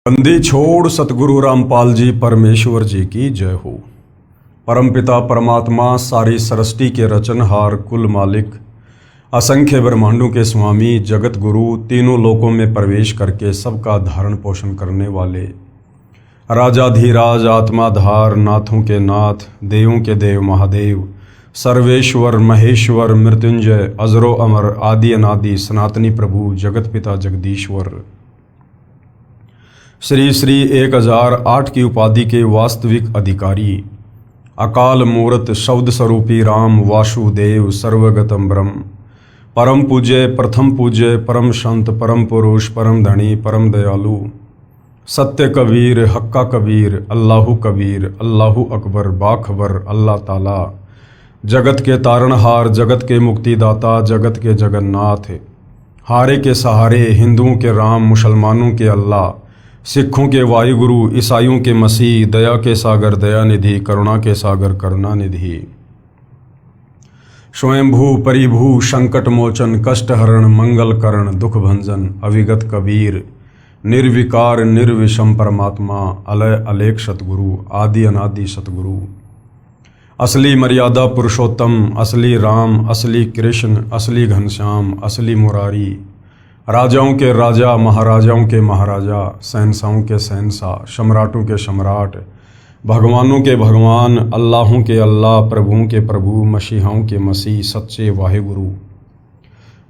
बंदी छोड़ सतगुरु रामपाल जी परमेश्वर जी की जय हो। परमपिता परमात्मा सारी सृष्टि के रचनहार कुल मालिक असंख्य ब्रह्मांडों के स्वामी जगत गुरु तीनों लोकों में प्रवेश करके सबका धारण पोषण करने वाले राजाधीराज आत्माधार नाथों के नाथ देवों के देव महादेव सर्वेश्वर महेश्वर मृत्युंजय अजरो अमर आदि अनादि सनातनी प्रभु जगत पिता जगदीश्वर श्री श्री 1008 की उपाधि के वास्तविक अधिकारी अकाल मूर्त शब्द स्वरूपी राम वासुदेव सर्वगतम ब्रह्म परम पूज्य प्रथम पूज्य परम संत परम पुरुष परम धनी परम दयालु सत्य कबीर हक्का कबीर अल्लाहु अकबर बाखबर अल्लाह ताला जगत के तारणहार जगत के मुक्तिदाता जगत के जगन्नाथ हारे के सहारे हिंदुओं के राम मुसलमानों के अल्लाह सिखों के वायुगुरु ईसाइयों के मसीह दया के सागर दया निधि करुणा के सागर करुणा निधि स्वयंभू परिभू संकट मोचन कष्ट हरण मंगल करण दुख भंजन अविगत कबीर निर्विकार निर्विषम परमात्मा अलय अलेख सतगुरु आदि अनादि सतगुरु असली मर्यादा पुरुषोत्तम असली राम असली कृष्ण असली घनश्याम असली मुरारी राजाओं के राजा महाराजाओं के महाराजा शहंशाहों के शहंशाह सम्राटों के सम्राट भगवानों के भगवान अल्लाहों के अल्लाह प्रभुओं के प्रभु मसीहाओं के मसीह सच्चे वाहेगुरु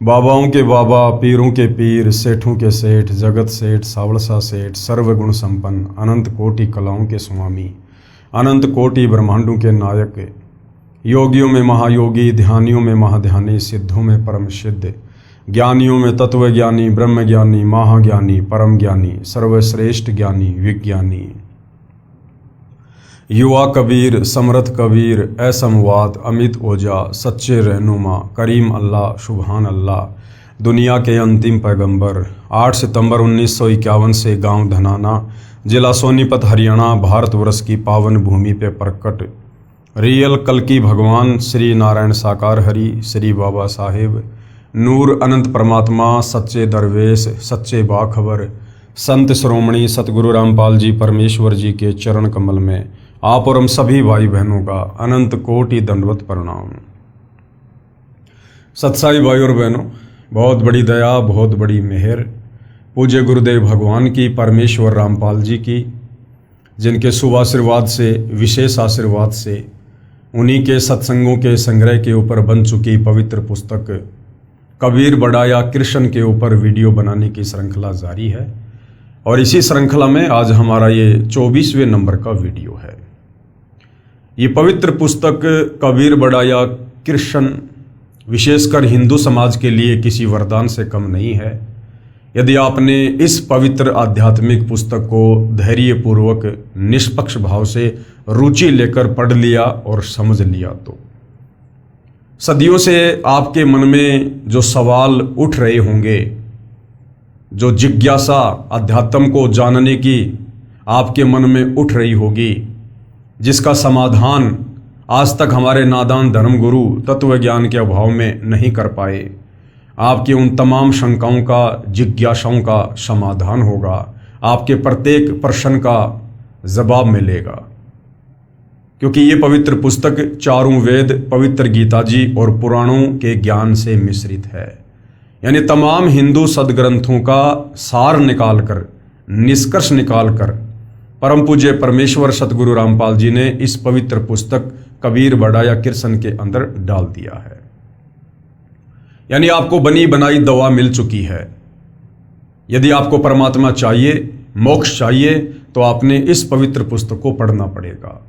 बाबाओं के बाबा पीरों के पीर सेठों के सेठ जगत सेठ सावड़सा सेठ सर्वगुण संपन्न अनंत कोटि कलाओं के स्वामी अनंत कोटि ब्रह्मांडों के नायक योगियों में महायोगी ध्यानियों में महाध्यानी सिद्धों में परम सिद्ध ज्ञानियों में तत्व ज्ञानी ब्रह्म ज्ञानी महाज्ञानी परम ज्ञानी सर्वश्रेष्ठ ज्ञानी विज्ञानी युवा कबीर समर्थ कबीर असमवाद अमित ओझा सच्चे रहनुमा करीम अल्लाह सुबहान अल्लाह दुनिया के अंतिम पैगंबर 8 सितंबर 1951 से गांव धनाना जिला सोनीपत हरियाणा भारतवर्ष की पावन भूमि पे प्रकट रियल कल्कि भगवान श्री नारायण साकार हरि श्री बाबा साहेब नूर अनंत परमात्मा सच्चे दरवेश सच्चे बाखबर संत श्रोमणी सतगुरु रामपाल जी परमेश्वर जी के चरण कमल में आप और हम सभी भाई बहनों का अनंत कोटि दंडवत प्रणाम। सत्साई भाई और बहनों, बहुत बड़ी दया बहुत बड़ी मेहर पूज्य गुरुदेव भगवान की परमेश्वर रामपाल जी की, जिनके शुभ आशीर्वाद से विशेष आशीर्वाद से उन्हीं के सत्संगों के संग्रह के ऊपर बन चुकी पवित्र पुस्तक कबीर बढ़ाया कृष्ण के ऊपर वीडियो बनाने की श्रृंखला जारी है और इसी श्रृंखला में आज हमारा ये 24वें नंबर का वीडियो है। ये पवित्र पुस्तक कबीर बढ़ाया कृष्ण विशेषकर हिंदू समाज के लिए किसी वरदान से कम नहीं है। यदि आपने इस पवित्र आध्यात्मिक पुस्तक को धैर्यपूर्वक निष्पक्ष भाव से रुचि लेकर पढ़ लिया और समझ लिया तो सदियों से आपके मन में जो सवाल उठ रहे होंगे, जो जिज्ञासा अध्यात्म को जानने की आपके मन में उठ रही होगी, जिसका समाधान आज तक हमारे नादान धर्मगुरु तत्व ज्ञान के अभाव में नहीं कर पाए, आपकी उन तमाम शंकाओं का जिज्ञासाओं का समाधान होगा, आपके प्रत्येक प्रश्न का जवाब मिलेगा। क्योंकि ये पवित्र पुस्तक चारों वेद पवित्र गीता जी और पुराणों के ज्ञान से मिश्रित है, यानी तमाम हिंदू सदग्रंथों का सार निकालकर निष्कर्ष निकालकर परम पूज्य परमेश्वर सतगुरु रामपाल जी ने इस पवित्र पुस्तक कबीर बढ़ाया कृष्ण के अंदर डाल दिया है। यानी आपको बनी बनाई दवा मिल चुकी है। यदि आपको परमात्मा चाहिए, मोक्ष चाहिए, तो आपने इस पवित्र पुस्तक को पढ़ना पड़ेगा।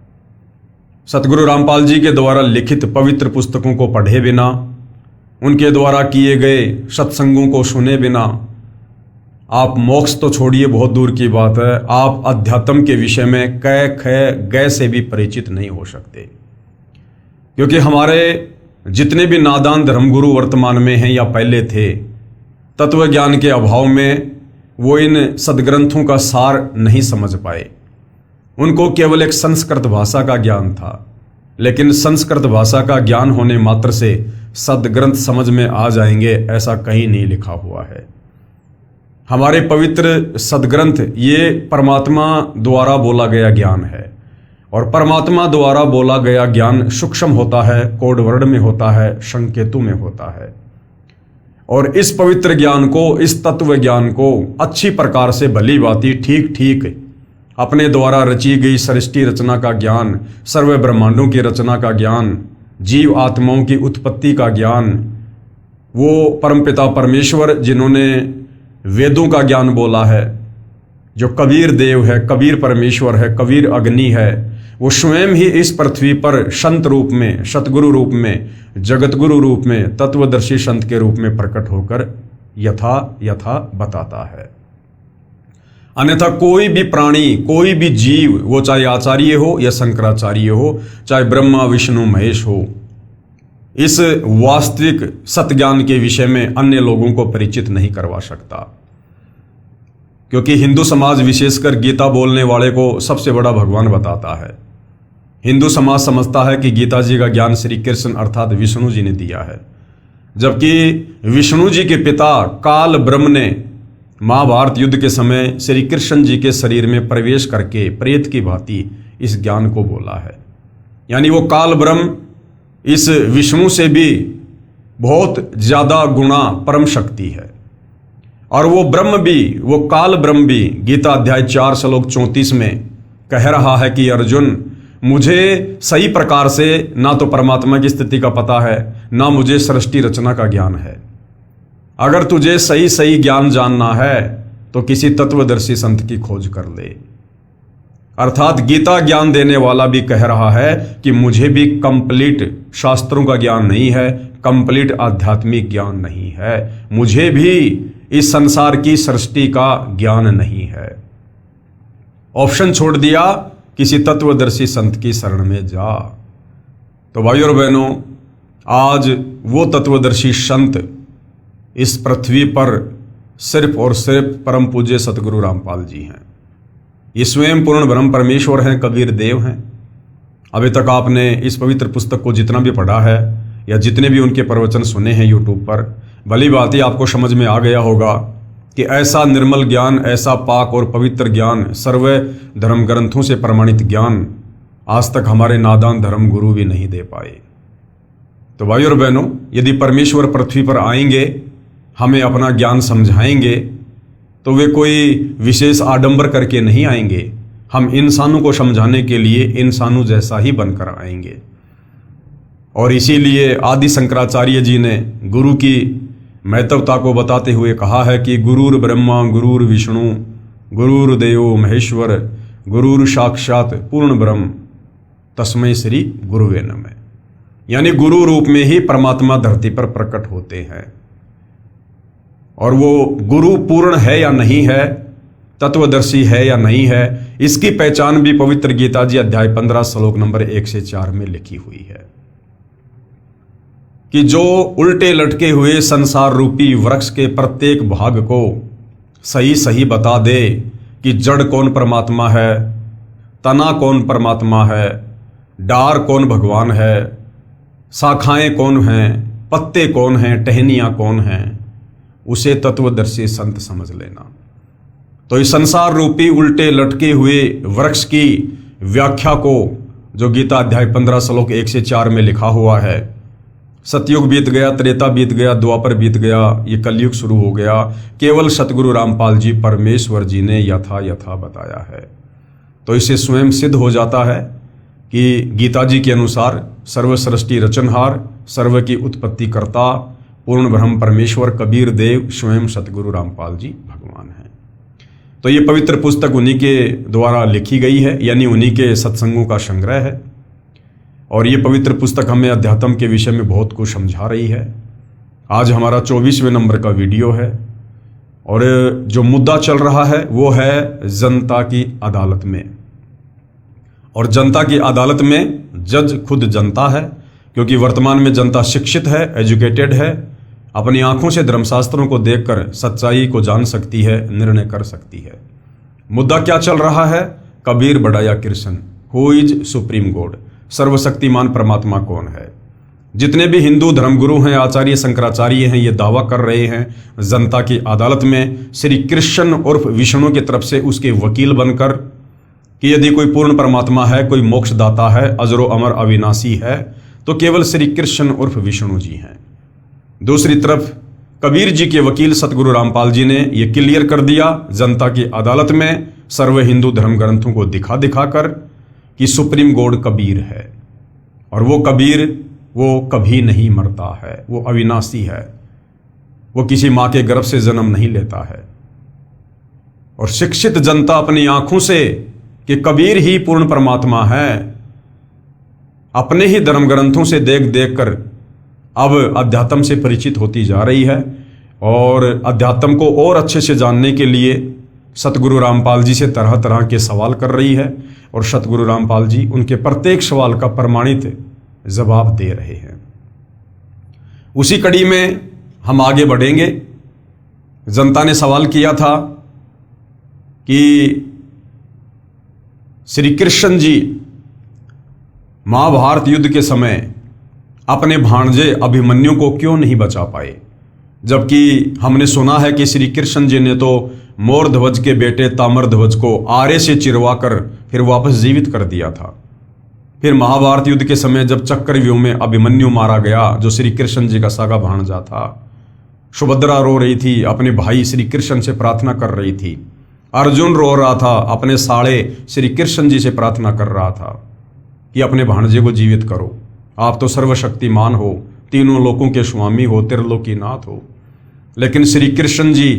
सतगुरु रामपाल जी के द्वारा लिखित पवित्र पुस्तकों को पढ़े बिना, उनके द्वारा किए गए सत्संगों को सुने बिना आप मोक्ष तो छोड़िए, बहुत दूर की बात है, आप अध्यात्म के विषय में कै ख गै से भी परिचित नहीं हो सकते। क्योंकि हमारे जितने भी नादान धर्मगुरु वर्तमान में हैं या पहले थे, तत्व ज्ञान के अभाव में वो इन सदग्रंथों का सार नहीं समझ पाए। उनको केवल एक संस्कृत भाषा का ज्ञान था, लेकिन संस्कृत भाषा का ज्ञान होने मात्र से सदग्रंथ समझ में आ जाएंगे ऐसा कहीं नहीं लिखा हुआ है। हमारे पवित्र सदग्रंथ ये परमात्मा द्वारा बोला गया ज्ञान है, और परमात्मा द्वारा बोला गया ज्ञान सूक्ष्म होता है, कोड वर्ड में होता है, संकेतु में होता है। और इस पवित्र ज्ञान को, इस तत्व ज्ञान को अच्छी प्रकार से भली भांति ठीक ठीक अपने द्वारा रची गई सृष्टि रचना का ज्ञान, सर्व ब्रह्मांडों की रचना का ज्ञान, जीव आत्माओं की उत्पत्ति का ज्ञान, वो परमपिता परमेश्वर जिन्होंने वेदों का ज्ञान बोला है, जो कबीर देव है, कबीर परमेश्वर है, कबीर अग्नि है, वो स्वयं ही इस पृथ्वी पर संत रूप में, सतगुरु रूप में, जगतगुरु रूप में, तत्वदर्शी संत के रूप में प्रकट होकर यथा बताता है। अन्यथा कोई भी प्राणी, कोई भी जीव, वो चाहे आचार्य हो या शंकराचार्य हो, चाहे ब्रह्मा विष्णु महेश हो, इस वास्तविक सत्य ज्ञान के विषय में अन्य लोगों को परिचित नहीं करवा सकता। क्योंकि हिंदू समाज विशेषकर गीता बोलने वाले को सबसे बड़ा भगवान बताता है। हिंदू समाज समझता है कि गीता जी का ज्ञान श्री कृष्ण अर्थात विष्णु जी ने दिया है, जबकि विष्णु जी के पिता काल ब्रह्म ने महाभारत युद्ध के समय श्री कृष्ण जी के शरीर में प्रवेश करके प्रेत की भांति इस ज्ञान को बोला है। यानी वो काल ब्रह्म इस विष्णु से भी बहुत ज्यादा गुणा परम शक्ति है, और वो ब्रह्म भी, वो काल ब्रह्म भी गीता अध्याय 4 श्लोक 34 में कह रहा है कि अर्जुन, मुझे सही प्रकार से ना तो परमात्मा की स्थिति का पता है, ना मुझे सृष्टि रचना का ज्ञान है। अगर तुझे सही सही ज्ञान जानना है तो किसी तत्वदर्शी संत की खोज कर ले। अर्थात गीता ज्ञान देने वाला भी कह रहा है कि मुझे भी कंप्लीट शास्त्रों का ज्ञान नहीं है, कंप्लीट आध्यात्मिक ज्ञान नहीं है, मुझे भी इस संसार की सृष्टि का ज्ञान नहीं है। ऑप्शन छोड़ दिया, किसी तत्वदर्शी संत की शरण में जा। तो भाइयों और बहनों, आज वो तत्वदर्शी संत इस पृथ्वी पर सिर्फ और सिर्फ परम पूज्य सतगुरु रामपाल जी हैं। ये स्वयं पूर्ण ब्रह्म परमेश्वर हैं, कबीर देव हैं। अभी तक आपने इस पवित्र पुस्तक को जितना भी पढ़ा है या जितने भी उनके प्रवचन सुने हैं यूट्यूब पर, भली भांति आपको समझ में आ गया होगा कि ऐसा निर्मल ज्ञान, ऐसा पाक और पवित्र ज्ञान, सर्व धर्म ग्रंथों से प्रमाणित ज्ञान आज तक हमारे नादान धर्म गुरु भी नहीं दे पाए। तो भाइयों और बहनों, यदि परमेश्वर पृथ्वी पर आएंगे, हमें अपना ज्ञान समझाएंगे, तो वे कोई विशेष आडंबर करके नहीं आएंगे। हम इंसानों को समझाने के लिए इंसानों जैसा ही बनकर आएंगे। और इसीलिए आदि शंकराचार्य जी ने गुरु की महत्वता को बताते हुए कहा है कि गुरुर ब्रह्मा गुरुर विष्णु गुरुर्देवो महेश्वर गुरुर साक्षात पूर्ण ब्रह्म तस्मै श्री गुरुवे नमः। यानी गुरु रूप में ही परमात्मा धरती पर प्रकट होते हैं। और वो गुरु पूर्ण है या नहीं है, तत्वदर्शी है या नहीं है, इसकी पहचान भी पवित्र गीता जी अध्याय 15 श्लोक नंबर 1 से 4 में लिखी हुई है कि जो उल्टे लटके हुए संसार रूपी वृक्ष के प्रत्येक भाग को सही सही बता दे कि जड़ कौन परमात्मा है, तना कौन परमात्मा है, डार कौन भगवान है, शाखाएं कौन हैं, पत्ते कौन हैं, टहनियां कौन हैं, उसे तत्वदर्शी संत समझ लेना। तो इस संसार रूपी उल्टे लटके हुए वृक्ष की व्याख्या को जो गीता अध्याय 15 श्लोक 1 से 4 में लिखा हुआ है, सतयुग बीत गया, त्रेता बीत गया, द्वापर बीत गया, ये कलयुग शुरू हो गया, केवल सतगुरु रामपाल जी परमेश्वर जी ने यथा बताया है। तो इससे स्वयं सिद्ध हो जाता है कि गीता जी के अनुसार सर्व सृष्टि रचनहार, सर्व की उत्पत्ति करता पूर्ण ब्रह्म परमेश्वर कबीर देव स्वयं सतगुरु रामपाल जी भगवान हैं। तो ये पवित्र पुस्तक उन्हीं के द्वारा लिखी गई है, यानी उन्हीं के सत्संगों का संग्रह है। और ये पवित्र पुस्तक हमें अध्यात्म के विषय में बहुत कुछ समझा रही है। आज हमारा 24वें नंबर का वीडियो है और जो मुद्दा चल रहा है वो है जनता की अदालत में। और जनता की अदालत में जज खुद जनता है, क्योंकि वर्तमान में जनता शिक्षित है, एजुकेटेड है, अपनी आंखों से धर्मशास्त्रों को देखकर सच्चाई को जान सकती है, निर्णय कर सकती है। मुद्दा क्या चल रहा है? कबीर बढ़ाया Krishna, who is supreme God, सर्वशक्तिमान परमात्मा कौन है। जितने भी हिंदू धर्मगुरु हैं, आचार्य शंकराचार्य हैं, ये दावा कर रहे हैं जनता की अदालत में श्री कृष्ण उर्फ विष्णु की तरफ से उसके वकील बनकर कि यदि कोई पूर्ण परमात्मा है, कोई मोक्षदाता है, अजरो अमर अविनाशी है, तो केवल श्री कृष्ण उर्फ विष्णु जी हैं। दूसरी तरफ कबीर जी के वकील सतगुरु रामपाल जी ने यह क्लियर कर दिया जनता की अदालत में सर्व हिंदू धर्म ग्रंथों को दिखा दिखाकर कि सुप्रीम गॉड कबीर है, और वो कबीर वो कभी नहीं मरता है, वो अविनाशी है, वो किसी मां के गर्भ से जन्म नहीं लेता है। और शिक्षित जनता अपनी आंखों से कि कबीर ही पूर्ण परमात्मा है, अपने ही धर्म ग्रंथों से देख देख कर अब अध्यात्म से परिचित होती जा रही है, और अध्यात्म को और अच्छे से जानने के लिए सतगुरु रामपाल जी से तरह तरह के सवाल कर रही है, और सतगुरु रामपाल जी उनके प्रत्येक सवाल का प्रमाणित जवाब दे रहे हैं। उसी कड़ी में हम आगे बढ़ेंगे। जनता ने सवाल किया था कि श्री कृष्ण जी महाभारत युद्ध के समय अपने भांजे अभिमन्यु को क्यों नहीं बचा पाए, जबकि हमने सुना है कि श्री कृष्ण जी ने तो मोरध्वज के बेटे ताम्रध्वज को आरे से चिरवाकर फिर वापस जीवित कर दिया था। फिर महाभारत युद्ध के समय जब चक्रव्यूह में अभिमन्यु मारा गया, जो श्री कृष्ण जी का सगा भांजा था, सुभद्रा रो रही थी, अपने भाई श्री कृष्ण से प्रार्थना कर रही थी, अर्जुन रो रहा था, अपने साले श्री कृष्ण जी से प्रार्थना कर रहा था कि अपने भांजे को जीवित करो, आप तो सर्वशक्तिमान हो, तीनों लोकों के स्वामी हो, त्रिलोकीनाथ हो। लेकिन श्री कृष्ण जी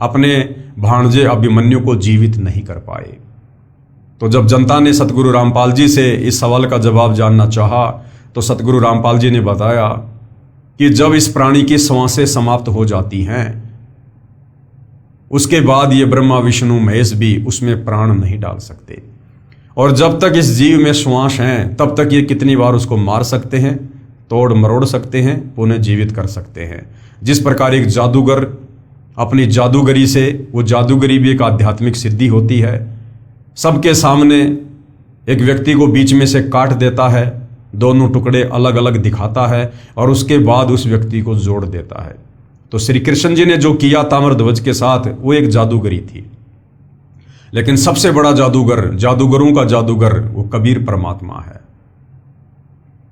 अपने भांजे अभिमन्यु को जीवित नहीं कर पाए। तो जब जनता ने सतगुरु रामपाल जी से इस सवाल का जवाब जानना चाहा, तो सतगुरु रामपाल जी ने बताया कि जब इस प्राणी की श्वासें समाप्त हो जाती हैं, उसके बाद ये ब्रह्मा विष्णु महेश भी उसमें प्राण नहीं डाल सकते, और जब तक इस जीव में श्वास हैं तब तक ये कितनी बार उसको मार सकते हैं, तोड़ मरोड़ सकते हैं, पुनः जीवित कर सकते हैं। जिस प्रकार एक जादूगर अपनी जादूगरी से, वो जादूगरी भी एक आध्यात्मिक सिद्धि होती है, सबके सामने एक व्यक्ति को बीच में से काट देता है, दोनों टुकड़े अलग अलग दिखाता है, और उसके बाद उस व्यक्ति को जोड़ देता है। तो श्री कृष्ण जी ने जो किया ताम्रध्वज के साथ, वो एक जादूगरी थी। लेकिन सबसे बड़ा जादूगर, जादूगरों का जादूगर, वो कबीर परमात्मा है,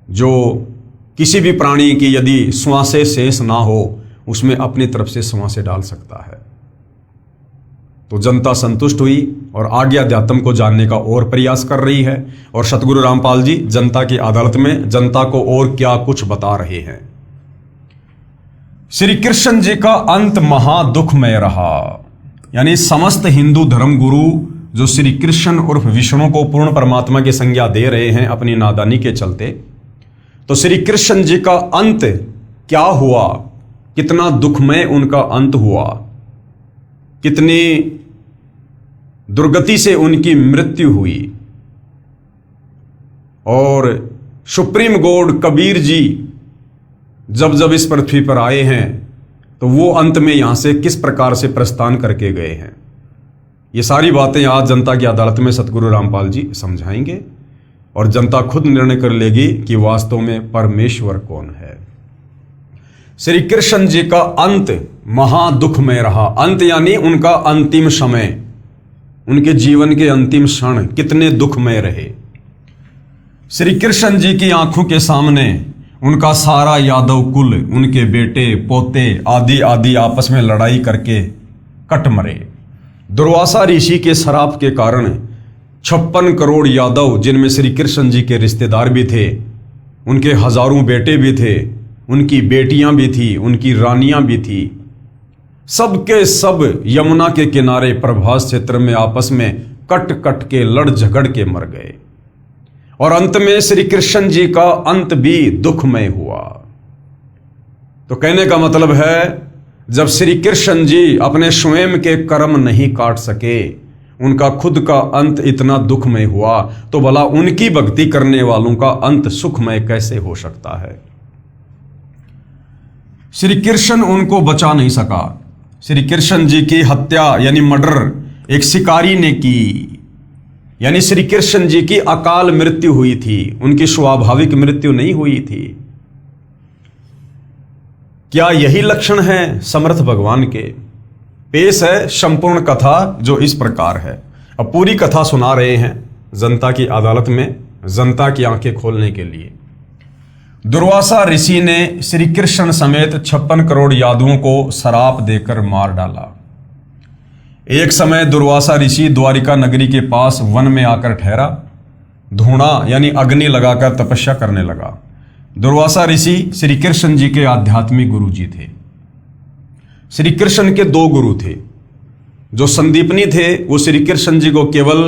जो किसी भी प्राणी की यदि श्वासें शेष ना हो, उसमें अपनी तरफ से श्वासें डाल सकता है। तो जनता संतुष्ट हुई और आगे अध्यात्म को जानने का और प्रयास कर रही है, और सतगुरु रामपाल जी जनता की अदालत में जनता को और क्या कुछ बता रहे हैं। श्री कृष्ण जी का अंत महादुखमय रहा, यानी समस्त हिंदू धर्मगुरु जो श्री कृष्ण उर्फ विष्णु को पूर्ण परमात्मा की संज्ञा दे रहे हैं अपनी नादानी के चलते, तो श्री कृष्ण जी का अंत क्या हुआ, कितना दुखमय उनका अंत हुआ, कितनी दुर्गति से उनकी मृत्यु हुई, और सुप्रीम गॉड कबीर जी जब जब इस पृथ्वी पर आए हैं तो वो अंत में यहां से किस प्रकार से प्रस्थान करके गए हैं, ये सारी बातें आज जनता की अदालत में सतगुरु रामपाल जी समझाएंगे, और जनता खुद निर्णय कर लेगी कि वास्तव में परमेश्वर कौन है। श्री कृष्ण जी का अंत महादुखमय रहा। अंत यानी उनका अंतिम समय, उनके जीवन के अंतिम क्षण कितने दुखमय रहे। श्री कृष्ण जी की आंखों के सामने उनका सारा यादव कुल, उनके बेटे पोते आदि आदि आपस में लड़ाई करके कट मरे। दुर्वासा ऋषि के श्राप के कारण 56 करोड़ यादव, जिनमें श्री कृष्ण जी के रिश्तेदार भी थे, उनके हजारों बेटे भी थे, उनकी बेटियां भी थी, उनकी रानियां भी थी, सबके सब यमुना के किनारे प्रभास क्षेत्र में आपस में कट कट के लड़ झगड़ के मर गए। और अंत में श्री कृष्ण जी का अंत भी दुखमय हुआ। तो कहने का मतलब है, जब श्री कृष्ण जी अपने स्वयं के कर्म नहीं काट सके, उनका खुद का अंत इतना दुखमय हुआ, तो भला उनकी भक्ति करने वालों का अंत सुखमय कैसे हो सकता है। श्री कृष्ण उनको बचा नहीं सका। श्री कृष्ण जी की हत्या यानी मर्डर एक शिकारी ने की, यानी श्री कृष्ण जी की अकाल मृत्यु हुई थी, उनकी स्वाभाविक मृत्यु नहीं हुई थी। क्या यही लक्षण है समर्थ भगवान के? पेश है संपूर्ण कथा जो इस प्रकार है। अब पूरी कथा सुना रहे हैं जनता की अदालत में, जनता की आंखें खोलने के लिए। दुर्वासा ऋषि ने श्री कृष्ण समेत 56 करोड़ यादवों को श्राप देकर मार डाला। एक समय दुर्वासा ऋषि द्वारिका नगरी के पास वन में आकर ठहरा। धूणा यानी अग्नि लगाकर तपस्या करने लगा। दुर्वासा ऋषि श्री कृष्ण जी के आध्यात्मिक गुरु जी थे। श्री कृष्ण के 2 गुरु थे। जो संदीपनी थे वो श्री कृष्ण जी को केवल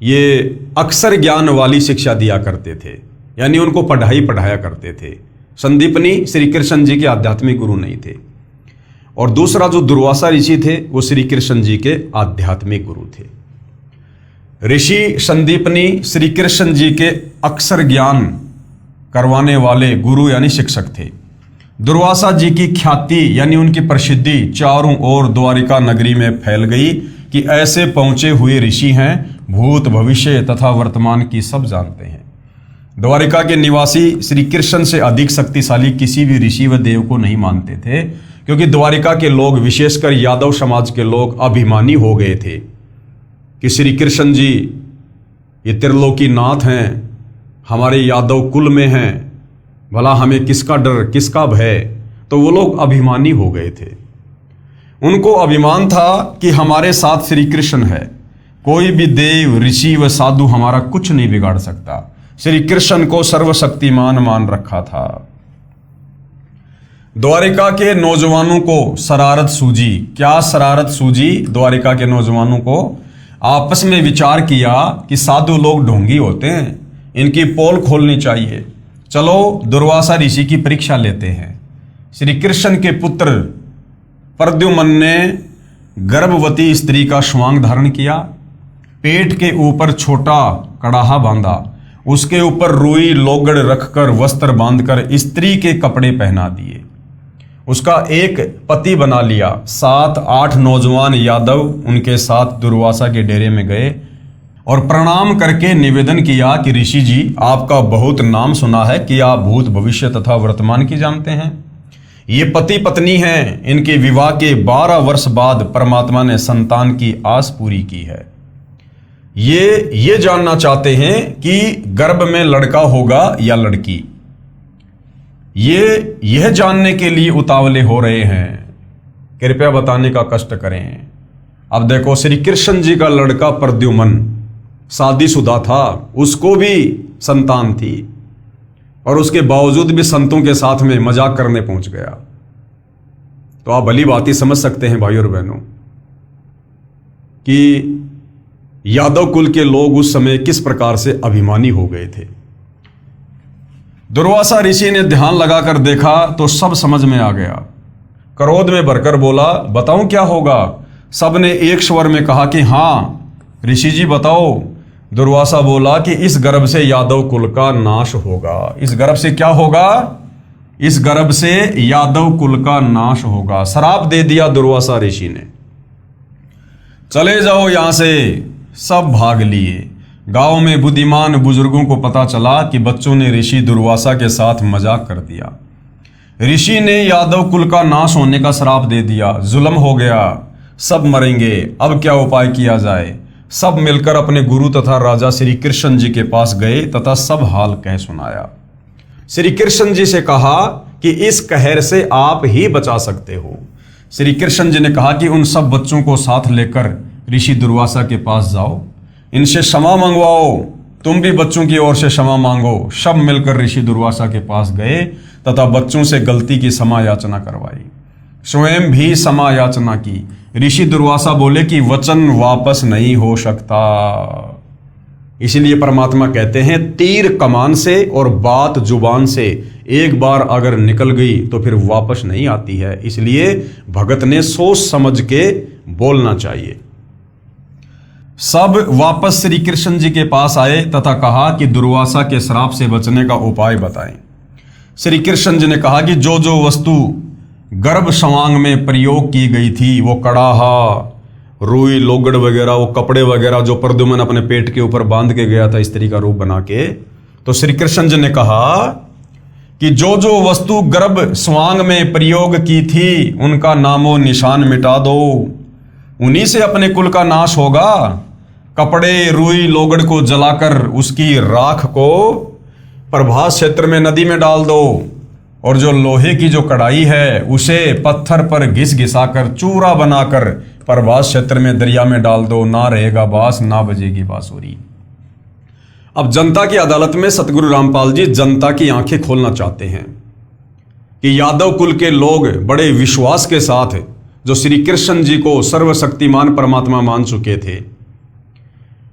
ये अक्षर ज्ञान वाली शिक्षा दिया करते थे, यानी उनको पढ़ाया करते थे। संदीपनी श्री कृष्ण जी के आध्यात्मिक गुरु नहीं थे। और दूसरा जो दुर्वासा ऋषि थे वो श्री कृष्ण जी के आध्यात्मिक गुरु थे। ऋषि संदीपनी श्री कृष्ण जी के अक्षर ज्ञान करवाने वाले गुरु यानी शिक्षक थे। दुर्वासा जी की ख्याति यानी उनकी प्रसिद्धि चारों ओर द्वारिका नगरी में फैल गई कि ऐसे पहुंचे हुए ऋषि हैं, भूत भविष्य तथा वर्तमान की सब जानते हैं। द्वारिका के निवासी श्री कृष्ण से अधिक शक्तिशाली किसी भी ऋषि व देव को नहीं मानते थे, क्योंकि द्वारिका के लोग, विशेषकर यादव समाज के लोग, अभिमानी हो गए थे कि श्री कृष्ण जी ये त्रिलोकी नाथ हैं, हमारे यादव कुल में हैं, भला हमें किसका डर किसका भय। तो वो लोग अभिमानी हो गए थे। उनको अभिमान था कि हमारे साथ श्री कृष्ण है, कोई भी देव ऋषि व साधु हमारा कुछ नहीं बिगाड़ सकता। श्री कृष्ण को सर्वशक्तिमान मान रखा था। द्वारिका के नौजवानों को शरारत सूझी। क्या शरारत सूझी? द्वारिका के नौजवानों को आपस में विचार किया कि साधु लोग ढोंगी होते हैं, इनकी पोल खोलनी चाहिए। चलो दुर्वासा ऋषि की परीक्षा लेते हैं। श्री कृष्ण के पुत्र प्रद्युम्न ने गर्भवती स्त्री का श्वांग धारण किया, पेट के ऊपर छोटा कड़ाहा बांधा, उसके ऊपर रुई लोगड़ रखकर वस्त्र बांधकर स्त्री के कपड़े पहना दिए, उसका एक पति बना लिया। 7-8 नौजवान यादव उनके साथ दुर्वासा के डेरे में गए और प्रणाम करके निवेदन किया कि ऋषि जी, आपका बहुत नाम सुना है कि आप भूत भविष्य तथा वर्तमान की जानते हैं। ये पति पत्नी हैं, इनके विवाह के 12 वर्ष बाद परमात्मा ने संतान की आस पूरी की है। ये जानना चाहते हैं कि गर्भ में लड़का होगा या लड़की। यह जानने के लिए उतावले हो रहे हैं, कृपया बताने का कष्ट करें। अब देखो, श्री कृष्ण जी का लड़का प्रद्युम्न शादीशुदा था, उसको भी संतान थी, और उसके बावजूद भी संतों के साथ में मजाक करने पहुंच गया। तो आप भली बात ही समझ सकते हैं भाइयों और बहनों कि यादव कुल के लोग उस समय किस प्रकार से अभिमानी हो गए थे। दुर्वासा ऋषि ने ध्यान लगाकर देखा तो सब समझ में आ गया। क्रोध में भरकर बोला, बताऊं क्या होगा? सबने एक स्वर में कहा कि हाँ ऋषि जी बताओ। दुर्वासा बोला कि इस गर्भ से यादव कुल का नाश होगा। इस गर्भ से क्या होगा? इस गर्भ से यादव कुल का नाश होगा। श्राप दे दिया दुर्वासा ऋषि ने। चले जाओ यहां से। सब भाग लिए। गांव में बुद्धिमान बुजुर्गों को पता चला कि बच्चों ने ऋषि दुर्वासा के साथ मजाक कर दिया। ऋषि ने यादव कुल का नाश होने का श्राप दे दिया। जुल्म हो गया, सब मरेंगे। अब क्या उपाय किया जाए? सब मिलकर अपने गुरु तथा राजा श्री कृष्ण जी के पास गए तथा सब हाल कह सुनाया। श्री कृष्ण जी से कहा कि इस कहर से आप ही बचा सकते हो। श्री कृष्ण जी ने कहा कि उन सब बच्चों को साथ लेकर ऋषि दुर्वासा के पास जाओ, इनसे क्षमा मंगवाओ, तुम भी बच्चों की ओर से क्षमा मांगो। सब मिलकर ऋषि दुर्वासा के पास गए तथा बच्चों से गलती की क्षमा याचना करवाई, स्वयं भी क्षमा याचना की। ऋषि दुर्वासा बोले कि वचन वापस नहीं हो सकता। इसलिए परमात्मा कहते हैं तीर कमान से और बात जुबान से एक बार अगर निकल गई तो फिर वापस नहीं आती है। इसलिए भगत ने सोच समझ के बोलना चाहिए। सब वापस श्री कृष्ण जी के पास आए तथा कहा कि दुर्वासा के श्राप से बचने का उपाय बताएं। श्री कृष्ण जी ने कहा कि जो जो वस्तु गर्भ संवांग में प्रयोग की गई थी, वो कड़ाहा, रुई लोगड़ वगैरह, वो कपड़े वगैरह जो प्रद्युम्न अपने पेट के ऊपर बांध के गया था स्त्री का रूप बना के, तो श्री कृष्ण जी ने कहा कि जो जो वस्तु गर्भ स्वांग में प्रयोग की थी उनका नामो निशान मिटा दो, उन्हीं से अपने कुल का नाश होगा। कपड़े रुई लोगड़ को जलाकर उसकी राख को प्रभास क्षेत्र में नदी में डाल दो, और जो लोहे की जो कढ़ाई है उसे पत्थर पर घिस घिसाकर चूरा बनाकर प्रभास क्षेत्र में दरिया में डाल दो, ना रहेगा बांस ना बजेगी बांसुरी। अब जनता की अदालत में सतगुरु रामपाल जी जनता की आंखें खोलना चाहते हैं कि यादव कुल के लोग बड़े विश्वास के साथ जो श्री कृष्ण जी को सर्वशक्तिमान परमात्मा मान चुके थे,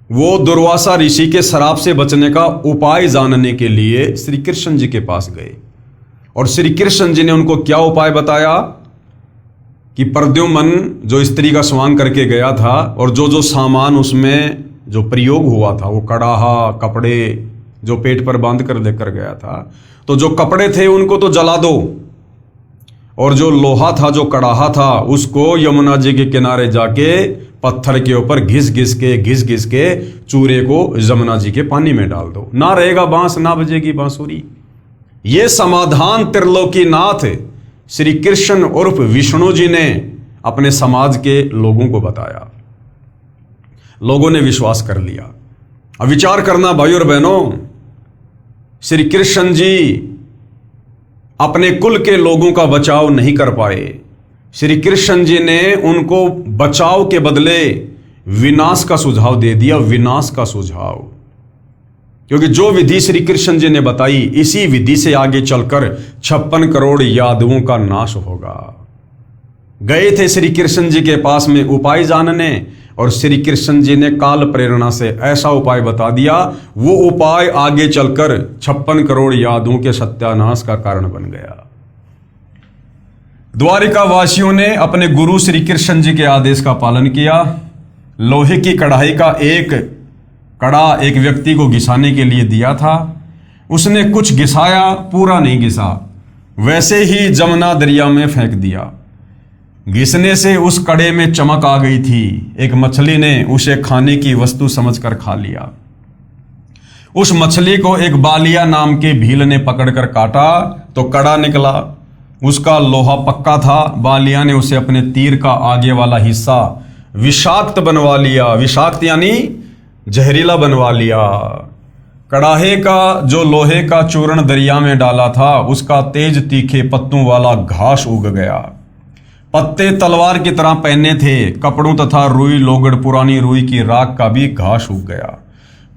वो दुर्वासा ऋषि के श्राप से बचने का उपाय जानने के लिए श्री कृष्ण जी के पास गए। और श्री कृष्ण जी ने उनको क्या उपाय बताया कि प्रद्युम्न जो स्त्री का स्वांग करके गया था और जो जो सामान उसमें जो प्रयोग हुआ था, वो कड़ाहा कपड़े जो पेट पर बांध कर लेकर गया था, तो जो कपड़े थे उनको तो जला दो, और जो लोहा था जो कड़ाहा था उसको यमुना जी के किनारे जाके पत्थर के ऊपर घिस घिस के चूरे को यमुना जी के पानी में डाल दो, ना रहेगा बांस ना बजेगी बांसुरी। ये समाधान त्रिलोकीनाथ श्री कृष्ण उर्फ विष्णु जी ने अपने समाज के लोगों को बताया। लोगों ने विश्वास कर लिया। अब विचार करना भाई और बहनों, श्री कृष्ण जी अपने कुल के लोगों का बचाव नहीं कर पाए। श्री कृष्ण जी ने उनको बचाव के बदले विनाश का सुझाव दे दिया, विनाश का सुझाव। क्योंकि जो विधि श्री कृष्ण जी ने बताई, इसी विधि से आगे चलकर 56 करोड़ यादवों का नाश होगा। गए थे श्री कृष्ण जी के पास में उपाय जानने, और श्री कृष्ण जी ने काल प्रेरणा से ऐसा उपाय बता दिया, वो उपाय आगे चलकर 56 करोड़ यादवों के सत्यानाश का कारण बन गया। द्वारिका वासियों ने अपने गुरु श्री कृष्ण जी के आदेश का पालन किया। लोहे की कढ़ाई का एक कड़ा एक व्यक्ति को घिसाने के लिए दिया था, उसने कुछ घिसाया, पूरा नहीं घिसा, वैसे ही जमुना दरिया में फेंक दिया। घिसने से उस कड़े में चमक आ गई थी। एक मछली ने उसे खाने की वस्तु समझकर खा लिया। उस मछली को एक बालिया नाम के भील ने पकड़कर काटा तो कड़ा निकला। उसका लोहा पक्का था। बालिया ने उसे अपने तीर का आगे वाला हिस्सा विषाक्त बनवा लिया। विषाक्त यानी जहरीला बनवा लिया। कड़ाहे का जो लोहे का चूर्ण दरिया में डाला था, उसका तेज तीखे पत्तों वाला घास उग गया। पत्ते तलवार की तरह पहने थे। कपड़ों तथा रुई लोगड़ पुरानी रुई की राख का भी घास उग गया।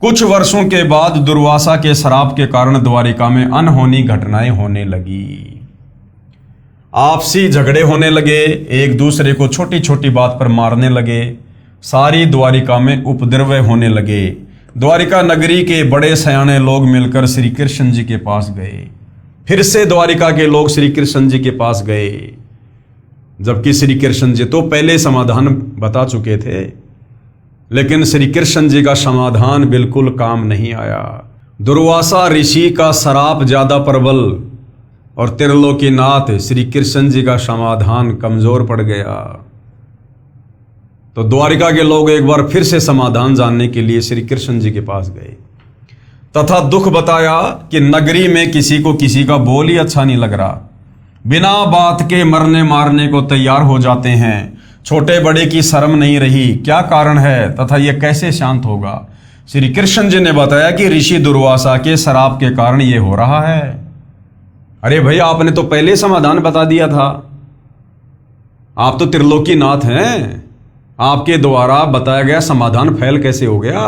कुछ वर्षों के बाद दुर्वासा के श्राप के कारण द्वारिका में अनहोनी घटनाएं होने लगी। आपसी झगड़े होने लगे, एक दूसरे को छोटी छोटी बात पर मारने लगे। सारी द्वारिका में उपद्रव होने लगे। द्वारिका नगरी के बड़े सयाने लोग मिलकर श्री कृष्ण जी के पास गए। फिर से द्वारिका के लोग श्री कृष्ण जी के पास गए, जबकि श्री कृष्ण जी तो पहले समाधान बता चुके थे, लेकिन श्री कृष्ण जी का समाधान बिल्कुल काम नहीं आया। दुर्वासा ऋषि का श्राप ज्यादा प्रबल और त्रिलोकीनाथ श्री कृष्ण जी का समाधान कमजोर पड़ गया। तो द्वारिका के लोग एक बार फिर से समाधान जानने के लिए श्री कृष्ण जी के पास गए तथा दुख बताया कि नगरी में किसी को किसी का बोल ही अच्छा नहीं लग रहा। बिना बात के मरने मारने को तैयार हो जाते हैं। छोटे बड़े की शर्म नहीं रही। क्या कारण है तथा यह कैसे शांत होगा? श्री कृष्ण जी ने बताया कि ऋषि दुर्वासा के श्राप के कारण यह हो रहा है। अरे भैया, आपने तो पहले समाधान बता दिया था। आप तो त्रिलोकीनाथ हैं, आपके द्वारा बताया गया समाधान फैल कैसे हो गया?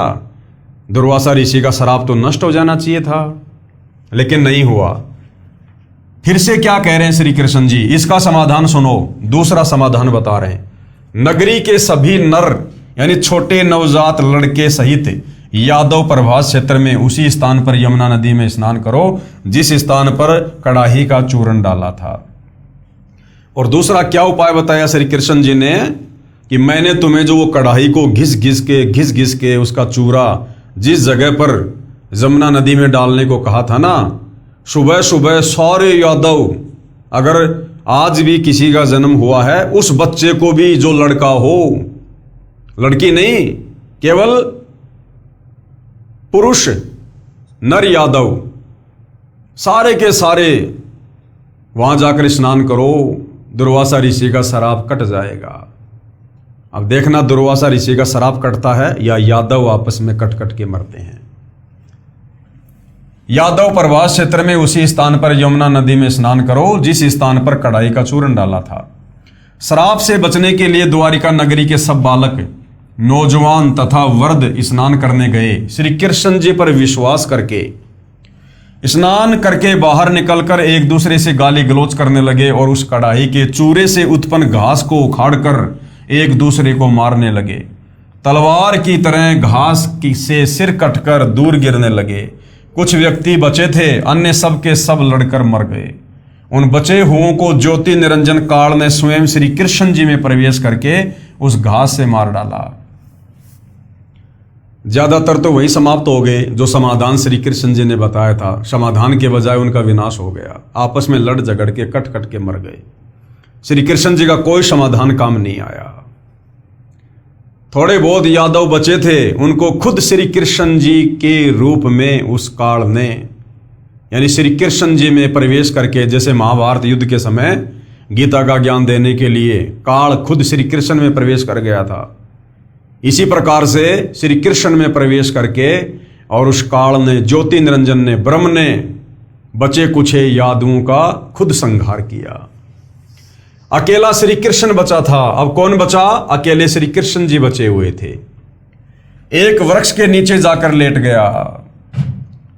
दुर्वासा ऋषि का श्राप तो नष्ट हो जाना चाहिए था, लेकिन नहीं हुआ। फिर से क्या कह रहे हैं श्री कृष्ण जी, इसका समाधान सुनो। दूसरा समाधान बता रहे हैं, नगरी के सभी नर यानी छोटे नवजात लड़के सहित यादव प्रभास क्षेत्र में उसी स्थान पर यमुना नदी में स्नान करो जिस स्थान पर कड़ाही का चूर्ण डाला था। और दूसरा क्या उपाय बताया श्री कृष्ण जी ने कि मैंने तुम्हें जो वो कड़ाही को घिस घिस के उसका चूरा जिस जगह पर यमुना नदी में डालने को कहा था ना, सुबह सुबह सारे यादव, अगर आज भी किसी का जन्म हुआ है, उस बच्चे को भी जो लड़का हो, लड़की नहीं, केवल पुरुष नर यादव, सारे के सारे वहां जाकर स्नान करो, दुर्वासा ऋषि का शराब कट जाएगा। अब देखना दुर्वासा ऋषि का शराब कटता है या यादव आपस में कट कट के मरते हैं। यादव प्रभास क्षेत्र में उसी स्थान पर यमुना नदी में स्नान करो जिस स्थान पर कड़ाई का चूर्ण डाला था। शराब से बचने के लिए द्वारिका नगरी के सब बालक, नौजवान तथा वृद्ध स्नान करने गए। श्री कृष्ण जी पर विश्वास करके स्नान करके बाहर निकलकर एक दूसरे से गाली गलौज करने लगे और उस कड़ाही के चूरे से उत्पन्न घास को उखाड़कर एक दूसरे को मारने लगे। तलवार की तरह घास से सिर कटकर दूर गिरने लगे। कुछ व्यक्ति बचे थे, अन्य सब के सब लड़कर मर गए। उन बचे हुओं को ज्योति निरंजन काल ने स्वयं श्री कृष्ण जी में प्रवेश करके उस घास से मार डाला। ज्यादातर तो वही समाप्त हो गए जो समाधान श्री कृष्ण जी ने बताया था। समाधान के बजाय उनका विनाश हो गया। आपस में लड़ झगड़ के कट कट के मर गए। श्री कृष्ण जी का कोई समाधान काम नहीं आया। थोड़े बहुत यादव बचे थे, उनको खुद श्री कृष्ण जी के रूप में उस काल ने, यानी श्री कृष्ण जी में प्रवेश करके, जैसे महाभारत युद्ध के समय गीता का ज्ञान देने के लिए काल खुद श्री कृष्ण में प्रवेश कर गया था, इसी प्रकार से श्री कृष्ण में प्रवेश करके और उस काल ने, ज्योति निरंजन ने, ब्रह्म ने बचे कुछे यादवों का खुद संहार किया। अकेला श्री कृष्ण बचा था। अब कौन बचा? अकेले श्री कृष्ण जी बचे हुए थे। एक वृक्ष के नीचे जाकर लेट गया।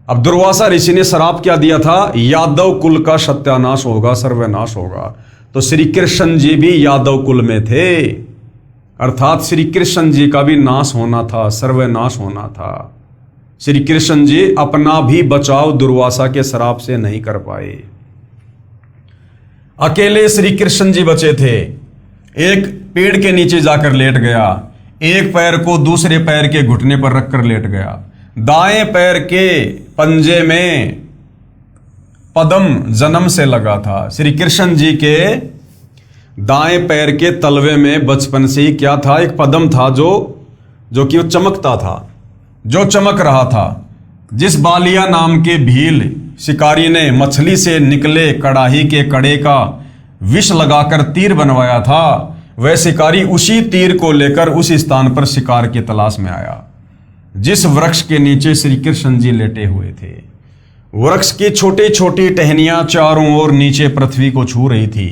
अब दुर्वासा ऋषि ने श्राप क्या दिया था? यादव कुल का सत्यानाश होगा, सर्वनाश होगा। तो श्री कृष्ण जी भी यादव कुल में थे, अर्थात श्री कृष्ण जी का भी नाश होना था, सर्वनाश होना था। श्री कृष्ण जी अपना भी बचाव दुर्वासा के श्राप से नहीं कर पाए। अकेले श्री कृष्ण जी बचे थे। एक पेड़ के नीचे जाकर लेट गया, एक पैर को दूसरे पैर के घुटने पर रखकर लेट गया। दाएं पैर के पंजे में पद्म जन्म से लगा था। श्री कृष्ण जी के दाएं पैर के तलवे में बचपन से ही क्या था? एक पद्म था जो कि वो चमकता था, जो चमक रहा था। जिस बालिया नाम के भील शिकारी ने मछली से निकले कड़ाही के कड़े का विष लगाकर तीर बनवाया था, वह शिकारी उसी तीर को लेकर उस स्थान पर शिकार की तलाश में आया जिस वृक्ष के नीचे श्री कृष्ण जी लेटे हुए थे। वृक्ष की छोटी छोटी टहनियां चारों ओर नीचे पृथ्वी को छू रही थी,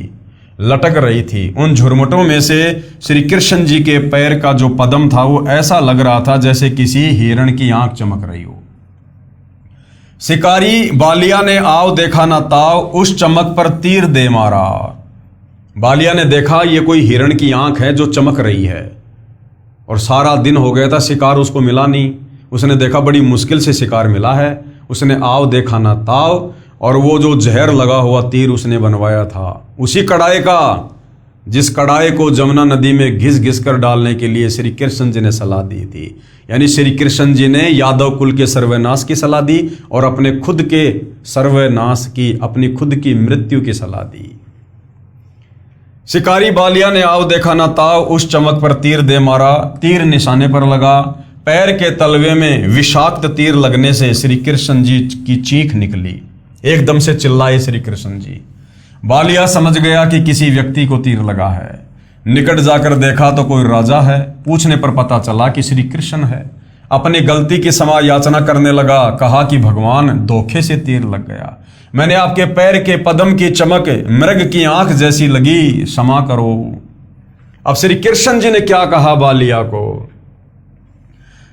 लटक रही थी। उन झुरमुटों में से श्री कृष्ण जी के पैर का जो पद्म था वो ऐसा लग रहा था जैसे किसी हिरण की आंख चमक रही हो। शिकारी बालिया ने आओ देखा ना ताव, उस चमक पर तीर दे मारा। बालिया ने देखा ये कोई हिरण की आंख है जो चमक रही है, और सारा दिन हो गया था, शिकार उसको मिला नहीं। उसने देखा बड़ी मुश्किल से शिकार मिला है। उसने आओ देखा ना ताव, और वो जो जहर लगा हुआ तीर उसने बनवाया था उसी कड़ाई का, जिस कड़ाई को जमुना नदी में घिस घिस कर डालने के लिए श्री कृष्ण जी ने सलाह दी थी। यानी श्री कृष्ण जी ने यादव कुल के सर्वनाश की सलाह दी और अपने खुद के सर्वनाश की, अपनी खुद की मृत्यु की सलाह दी। शिकारी बालिया ने आओ देखा ना ताव, उस चमक पर तीर दे मारा। तीर निशाने पर लगा। पैर के तलवे में विषाक्त तीर लगने से श्री कृष्ण जी की चीख निकली। एकदम से चिल्लाए श्री कृष्ण जी। बालिया समझ गया कि किसी व्यक्ति को तीर लगा है। निकट जाकर देखा तो कोई राजा है। पूछने पर पता चला कि श्री कृष्ण है। अपनी गलती की क्षमा याचना करने लगा। कहा कि भगवान, धोखे से तीर लग गया। मैंने आपके पैर के पद्म की चमक मृग की आंख जैसी लगी, क्षमा करो। अब श्री कृष्ण जी ने क्या कहा बालिया को?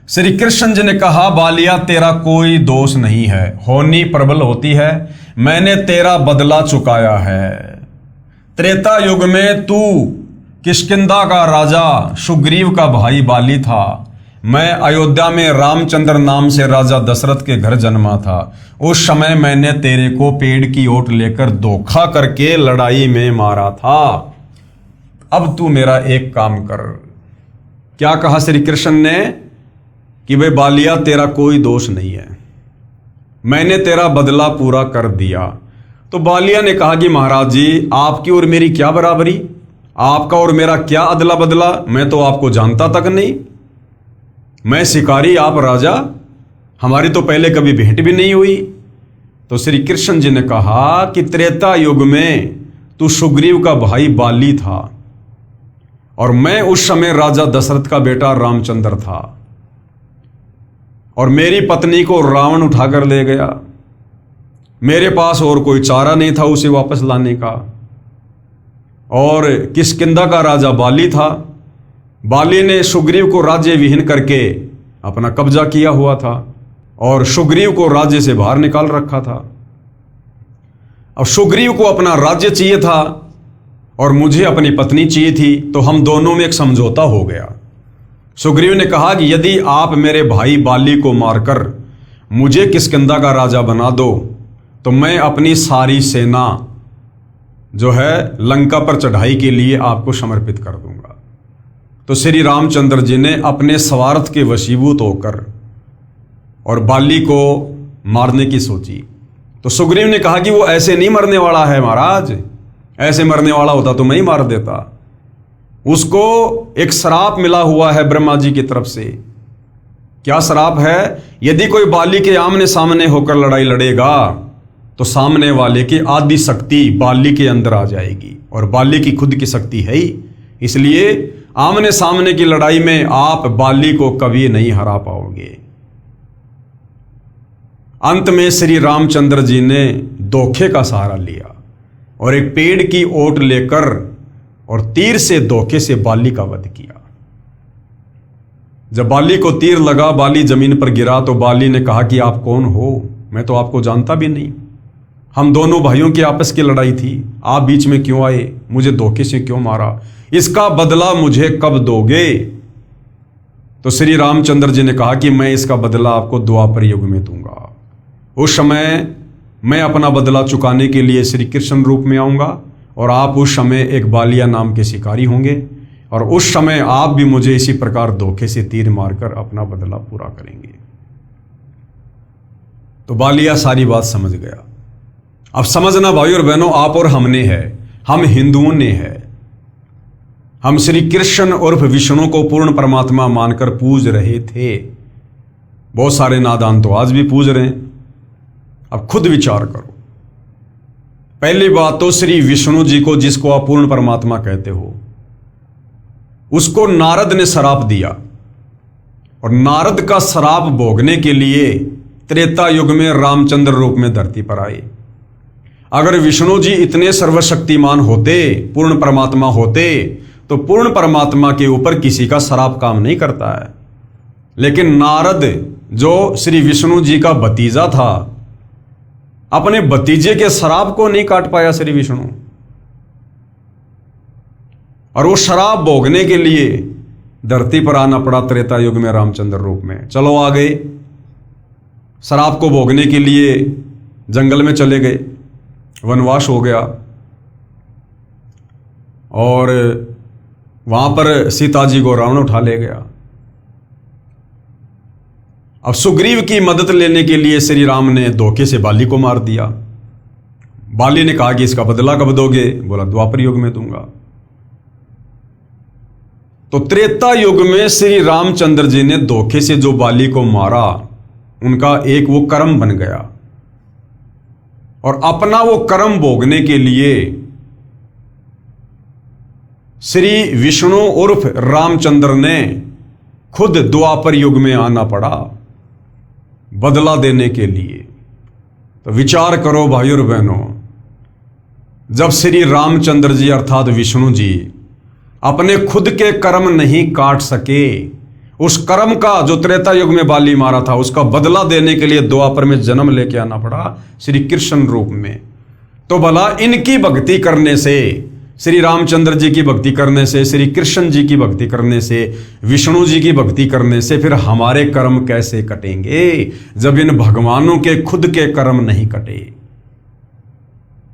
श्री कृष्ण जी ने कहा, बालिया तेरा कोई दोष नहीं है, होनी प्रबल होती है। मैंने तेरा बदला चुकाया है। त्रेता युग में तू किष्किंधा का राजा सुग्रीव का भाई बाली था। मैं अयोध्या में रामचंद्र नाम से राजा दशरथ के घर जन्मा था। उस समय मैंने तेरे को पेड़ की ओट लेकर धोखा करके लड़ाई में मारा था। अब तू मेरा एक काम कर। क्या कहा श्री कृष्ण ने? कि भाई बालिया तेरा कोई दोष नहीं है, मैंने तेरा बदला पूरा कर दिया। तो बालिया ने कहा कि महाराज जी, आपकी और मेरी क्या बराबरी, आपका और मेरा क्या अदला बदला, मैं तो आपको जानता तक नहीं। मैं शिकारी, आप राजा, हमारी तो पहले कभी भेंट भी नहीं हुई। तो श्री कृष्ण जी ने कहा कि त्रेता युग में तू सुग्रीव का भाई बाली था और मैं उस समय राजा दशरथ का बेटा रामचंद्र था, और मेरी पत्नी को रावण उठाकर ले गया। मेरे पास और कोई चारा नहीं था उसे वापस लाने का। और किष्किंधा का राजा बाली था। बाली ने सुग्रीव को राज्य विहीन करके अपना कब्जा किया हुआ था और सुग्रीव को राज्य से बाहर निकाल रखा था। अब सुग्रीव को अपना राज्य चाहिए था और मुझे अपनी पत्नी चाहिए थी, तो हम दोनों में एक समझौता हो गया। सुग्रीव ने कहा कि यदि आप मेरे भाई बाली को मारकर मुझे किष्किंधा का राजा बना दो तो मैं अपनी सारी सेना जो है लंका पर चढ़ाई के लिए आपको समर्पित कर दूंगा। तो श्री रामचंद्र जी ने अपने स्वार्थ के वशीभूत होकर और बाली को मारने की सोची। तो सुग्रीव ने कहा कि वो ऐसे नहीं मरने वाला है महाराज, ऐसे मरने वाला होता तो मैं ही मार देता। उसको एक श्राप मिला हुआ है ब्रह्मा जी की तरफ से। क्या श्राप है? यदि कोई बाली के आमने सामने होकर लड़ाई लड़ेगा तो सामने वाले की आदि शक्ति बाली के अंदर आ जाएगी, और बाली की खुद की शक्ति है ही। इसलिए आमने सामने की लड़ाई में आप बाली को कभी नहीं हरा पाओगे। अंत में श्री रामचंद्र जी ने धोखे का सहारा लिया और एक पेड़ की ओट लेकर और तीर से धोखे से बाली का वध किया। जब बाली को तीर लगा, बाली जमीन पर गिरा, तो बाली ने कहा कि आप कौन हो? मैं तो आपको जानता भी नहीं। हम दोनों भाइयों की आपस की लड़ाई थी, आप बीच में क्यों आए? मुझे धोखे से क्यों मारा? इसका बदला मुझे कब दोगे? तो श्री रामचंद्र जी ने कहा कि मैं इसका बदला आपको द्वापर युग में दूंगा। उस समय मैं अपना बदला चुकाने के लिए श्री कृष्ण रूप में आऊंगा और आप उस समय एक बालिया नाम के शिकारी होंगे, और उस समय आप भी मुझे इसी प्रकार धोखे से तीर मारकर अपना बदला पूरा करेंगे। तो बालिया सारी बात समझ गया। अब समझना भाई और बहनों, आप और हमने है, हम हिंदुओं ने है। हम श्री कृष्ण उर्फ विष्णु को पूर्ण परमात्मा मानकर पूज रहे थे। बहुत सारे नादान तो आज भी पूज रहे हैं। अब खुद विचार करो। पहली बात तो श्री विष्णु जी को, जिसको आप पूर्ण परमात्मा कहते हो, उसको नारद ने श्राप दिया, और नारद का श्राप भोगने के लिए त्रेता युग में रामचंद्र रूप में धरती पर आए। अगर विष्णु जी इतने सर्वशक्तिमान होते, पूर्ण परमात्मा होते, तो पूर्ण परमात्मा के ऊपर किसी का श्राप काम नहीं करता है। लेकिन नारद जो श्री विष्णु जी का भतीजा था, अपने भतीजे के श्राप को नहीं काट पाया श्री विष्णु, और वो श्राप भोगने के लिए धरती पर आना पड़ा त्रेता युग में रामचंद्र रूप में। चलो आ गए, श्राप को भोगने के लिए जंगल में चले गए, वनवास हो गया, और वहां पर सीता जी को रावण उठा ले गया। अब सुग्रीव की मदद लेने के लिए श्री राम ने धोखे से बाली को मार दिया। बाली ने कहा कि इसका बदला कब दोगे? बोला द्वापर युग में दूंगा। तो त्रेता युग में श्री रामचंद्र जी ने धोखे से जो बाली को मारा, उनका एक वो कर्म बन गया, और अपना वो कर्म भोगने के लिए श्री विष्णु उर्फ रामचंद्र ने खुद द्वापर युग में आना पड़ा बदला देने के लिए। तो विचार करो भाइयों और बहनों, जब श्री रामचंद्र जी अर्थात विष्णु जी अपने खुद के कर्म नहीं काट सके, उस कर्म का जो त्रेता युग में बाली मारा था उसका बदला देने के लिए द्वापर में जन्म लेके आना पड़ा श्री कृष्ण रूप में। तो भला इनकी भक्ति करने से, श्री रामचंद्र जी की भक्ति करने से, श्री कृष्ण जी की भक्ति करने से, विष्णु जी की भक्ति करने से फिर हमारे कर्म कैसे कटेंगे, जब इन भगवानों के खुद के कर्म नहीं कटे?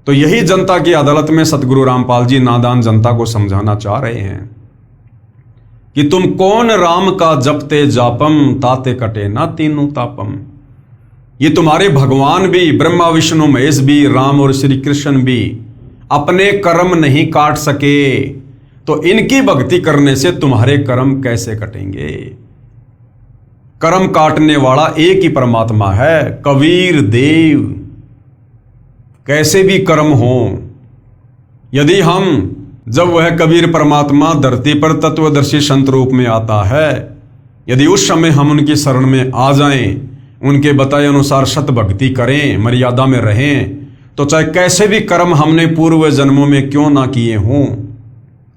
तो यही जनता की अदालत में सतगुरु रामपाल जी नादान जनता को समझाना चाह रहे हैं कि तुम कौन राम का जपते जापम, ताते कटे ना तीनों तापम। ये तुम्हारे भगवान भी, ब्रह्मा विष्णु महेश भी, राम और श्री कृष्ण भी अपने कर्म नहीं काट सके, तो इनकी भक्ति करने से तुम्हारे कर्म कैसे कटेंगे? कर्म काटने वाला एक ही परमात्मा है, कबीर देव। कैसे भी कर्म हो, यदि हम जब वह कबीर परमात्मा धरती पर तत्वदर्शी संत रूप में आता है, यदि उस समय हम उनकी शरण में आ जाएं, उनके बताए अनुसार सत भक्ति करें, मर्यादा में रहें, तो चाहे कैसे भी कर्म हमने पूर्व जन्मों में क्यों ना किए हों,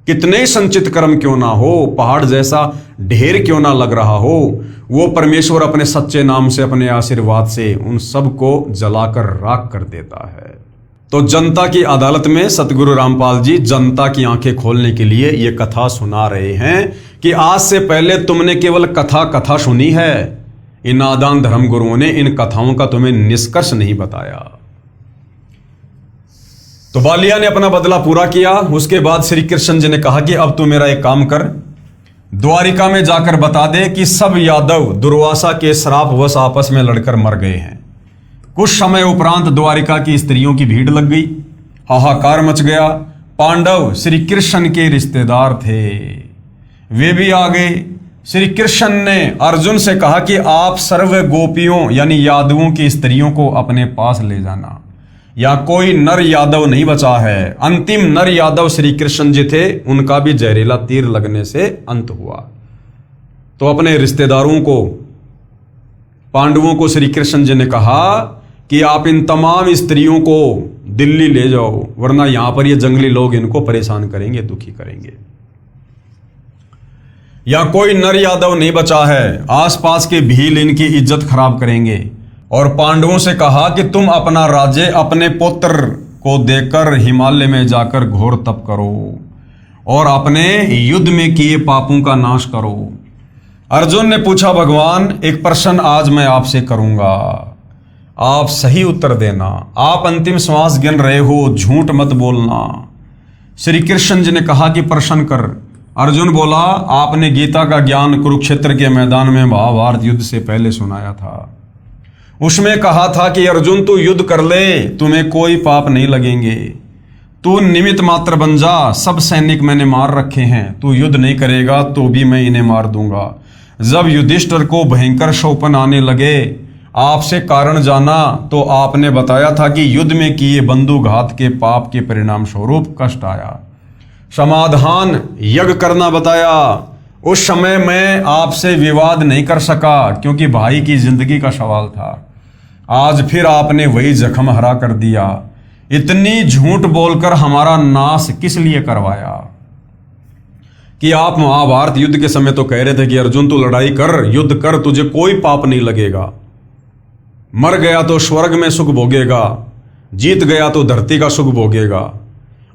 कितने संचित कर्म क्यों ना हो, पहाड़ जैसा ढेर क्यों ना लग रहा हो, वो परमेश्वर अपने सच्चे नाम से, अपने आशीर्वाद से उन सब को जलाकर राख कर देता है। तो जनता की अदालत में सतगुरु रामपाल जी जनता की आंखें खोलने के लिए ये कथा सुना रहे हैं कि आज से पहले तुमने केवल कथा सुनी है, इन नादान धर्म गुरुओं ने इन कथाओं का तुम्हें निष्कर्ष नहीं बताया। तो बालिया ने अपना बदला पूरा किया। उसके बाद श्री कृष्ण जी ने कहा कि अब तू मेरा एक काम कर, द्वारिका में जाकर बता दे कि सब यादव दुर्वासा के श्रापवश आपस में लड़कर मर गए हैं। कुछ समय उपरांत द्वारिका की स्त्रियों की भीड़ लग गई, हाहाकार मच गया। पांडव श्री कृष्ण के रिश्तेदार थे, वे भी आ गए। श्री कृष्ण ने अर्जुन से कहा कि आप सर्व गोपियों यानी यादवों की स्त्रियों को अपने पास ले जाना, या कोई नर यादव नहीं बचा है। अंतिम नर यादव श्री कृष्ण जी थे, उनका भी जहरीला तीर लगने से अंत हुआ। तो अपने रिश्तेदारों को, पांडवों को श्री कृष्ण जी ने कहा कि आप इन तमाम स्त्रियों को दिल्ली ले जाओ, वरना यहां पर ये जंगली लोग इनको परेशान करेंगे, दुखी करेंगे। या कोई नर यादव नहीं बचा है, आसपास के भील इनकी इज्जत खराब करेंगे। और पांडवों से कहा कि तुम अपना राज्य अपने पुत्र को देकर हिमालय में जाकर घोर तप करो और अपने युद्ध में किए पापों का नाश करो। अर्जुन ने पूछा, भगवान एक प्रश्न आज मैं आपसे करूंगा, आप सही उत्तर देना। आप अंतिम श्वास गिन रहे हो, झूठ मत बोलना। श्री कृष्ण जी ने कहा कि प्रश्न कर। अर्जुन बोला, आपने गीता का ज्ञान कुरुक्षेत्र के मैदान में महाभारत युद्ध से पहले सुनाया था। उसमें कहा था कि अर्जुन तू युद्ध कर ले, तुम्हें कोई पाप नहीं लगेंगे, तू निमित्त मात्र बन जा, सब सैनिक मैंने मार रखे हैं, तू युद्ध नहीं करेगा तो भी मैं इन्हें मार दूंगा। जब युधिष्ठिर को भयंकर शोपन आने लगे, आपसे कारण जाना तो आपने बताया था कि युद्ध में किए बंधुघात के पाप के परिणाम स्वरूप कष्ट आया। समाधान यज्ञ करना बताया। उस समय मैं आपसे विवाद नहीं कर सका क्योंकि भाई की जिंदगी का सवाल था। आज फिर आपने वही जख्म हरा कर दिया। इतनी झूठ बोलकर हमारा नाश किस लिए करवाया? कि आप महाभारत युद्ध के समय तो कह रहे थे कि अर्जुन तू लड़ाई कर, युद्ध कर, तुझे कोई पाप नहीं लगेगा, मर गया तो स्वर्ग में सुख भोगेगा, जीत गया तो धरती का सुख भोगेगा।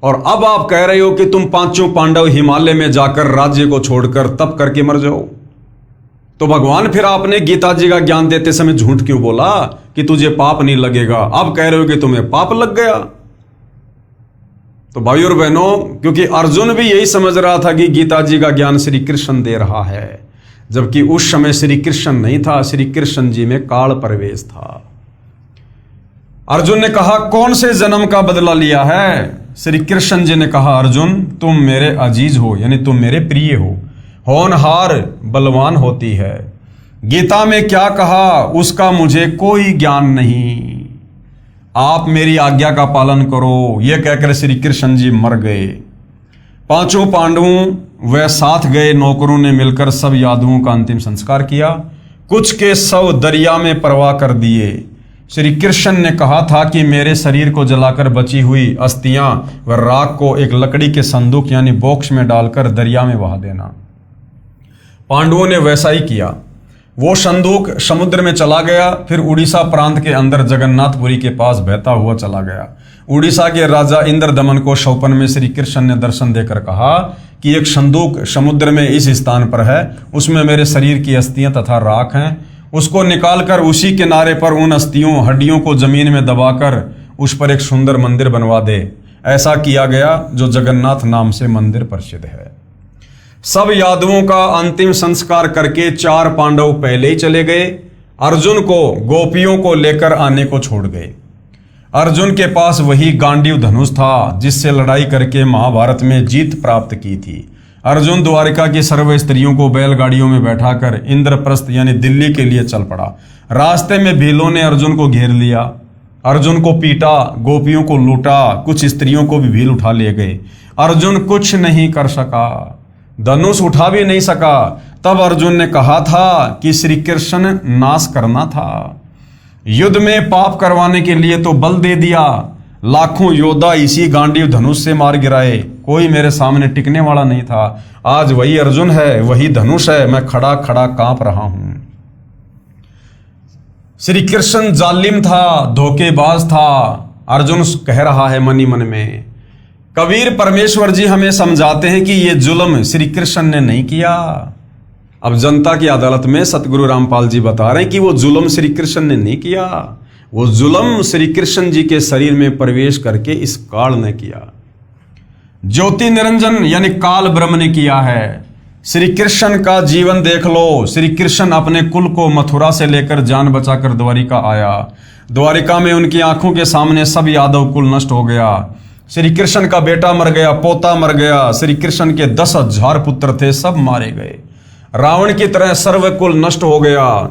और अब आप कह रहे हो कि तुम पांचों पांडव हिमालय में जाकर राज्य को छोड़कर तप करके मर जाओ। तो भगवान फिर आपने गीता जी का ज्ञान देते समय झूठ क्यों बोला कि तुझे पाप नहीं लगेगा? अब कह रहे हो कि तुम्हें पाप लग गया। तो भाइयों और बहनों, क्योंकि अर्जुन भी यही समझ रहा था कि गीता जी का ज्ञान श्री कृष्ण दे रहा है, जबकि उस समय श्री कृष्ण नहीं था, श्री कृष्ण जी में काल प्रवेश था। अर्जुन ने कहा, कौन से जन्म का बदला लिया है? श्री कृष्ण जी ने कहा, अर्जुन तुम मेरे अजीज हो, यानी तुम मेरे प्रिय हो, होनहार बलवान होती है। गीता में क्या कहा उसका मुझे कोई ज्ञान नहीं, आप मेरी आज्ञा का पालन करो। यह कहकर श्री कृष्ण जी मर गए। पांचों पांडवों व साथ गए नौकरों ने मिलकर सब यादवों का अंतिम संस्कार किया। कुछ के शव दरिया में प्रवाह कर दिए। श्री कृष्ण ने कहा था कि मेरे शरीर को जलाकर बची हुई अस्थियां व राख को एक लकड़ी के संदूक यानी बॉक्स में डालकर दरिया में बहा देना। पांडवों ने वैसा ही किया। वो संदूक समुद्र में चला गया, फिर उड़ीसा प्रांत के अंदर जगन्नाथपुरी के पास बहता हुआ चला गया। उड़ीसा के राजा इंद्रदमन को स्वप्न में श्री कृष्ण ने दर्शन देकर कहा कि एक संदूक समुद्र में इस स्थान पर है, उसमें मेरे शरीर की अस्थियां तथा राख हैं, उसको निकालकर उसी किनारे पर उन अस्थियों हड्डियों को जमीन में दबाकर उस पर एक सुंदर मंदिर बनवा दे। ऐसा किया गया, जो जगन्नाथ नाम से मंदिर प्रसिद्ध है। सब यादवों का अंतिम संस्कार करके 4 पांडव पहले ही चले गए। अर्जुन को गोपियों को लेकर आने को छोड़ गए। अर्जुन के पास वही गांडीव धनुष था जिससे लड़ाई करके महाभारत में जीत प्राप्त की थी। अर्जुन द्वारिका की सर्व स्त्रियों को बैलगाड़ियों में बैठाकर इंद्रप्रस्थ यानी दिल्ली के लिए चल पड़ा। रास्ते में भीलों ने अर्जुन को घेर लिया। अर्जुन को पीटा, गोपियों को लूटा, कुछ स्त्रियों को भी भील उठा ले गए। अर्जुन कुछ नहीं कर सका, धनुष उठा भी नहीं सका। तब अर्जुन ने कहा था कि श्री कृष्ण नाश करना था, युद्ध में पाप करवाने के लिए तो बल दे दिया, लाखों योद्धा इसी गांडीव धनुष से मार गिराए, कोई मेरे सामने टिकने वाला नहीं था। आज वही अर्जुन है, वही धनुष है, मैं खड़ा खड़ा कांप रहा हूं। श्री कृष्ण जालिम था, धोखेबाज था, अर्जुन कह रहा है मनी मन में। कबीर परमेश्वर जी हमें समझाते हैं कि ये जुल्म श्री कृष्ण ने नहीं किया। अब जनता की अदालत में सतगुरु रामपाल जी बता रहे हैं कि वो जुल्म श्री कृष्ण ने नहीं किया, वो जुल्म श्री कृष्ण जी के शरीर में प्रवेश करके इस काल ने किया। ज्योति निरंजन यानी काल ब्रह्म ने किया है। श्री कृष्ण का जीवन देख लो। श्री कृष्ण अपने कुल को मथुरा से लेकर जान बचाकर द्वारिका आया। द्वारिका में उनकी आंखों के सामने सब यादव कुल नष्ट हो गया। श्री कृष्ण का बेटा मर गया, पोता मर गया। श्री कृष्ण के 10,000 पुत्र थे, सब मारे गए। रावण की तरह सर्वकुल नष्ट हो गया,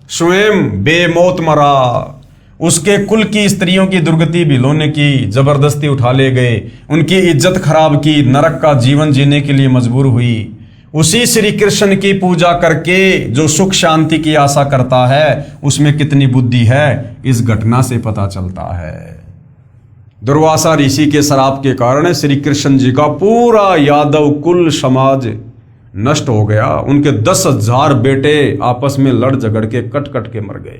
स्वयं बेमौत मरा। उसके कुल की स्त्रियों की दुर्गति भिलोने की, जबरदस्ती उठा ले गए, उनकी इज्जत खराब की, नरक का जीवन जीने के लिए मजबूर हुई। उसी श्री कृष्ण की पूजा करके जो सुख शांति की आशा करता है उसमें कितनी बुद्धि है, इस घटना से पता चलता है। दुर्वासा ऋषि के श्राप के कारण श्री कृष्ण जी का पूरा यादव कुल समाज नष्ट हो गया। उनके 10,000 बेटे आपस में लड़ झगड़ के कट कट के मर गए।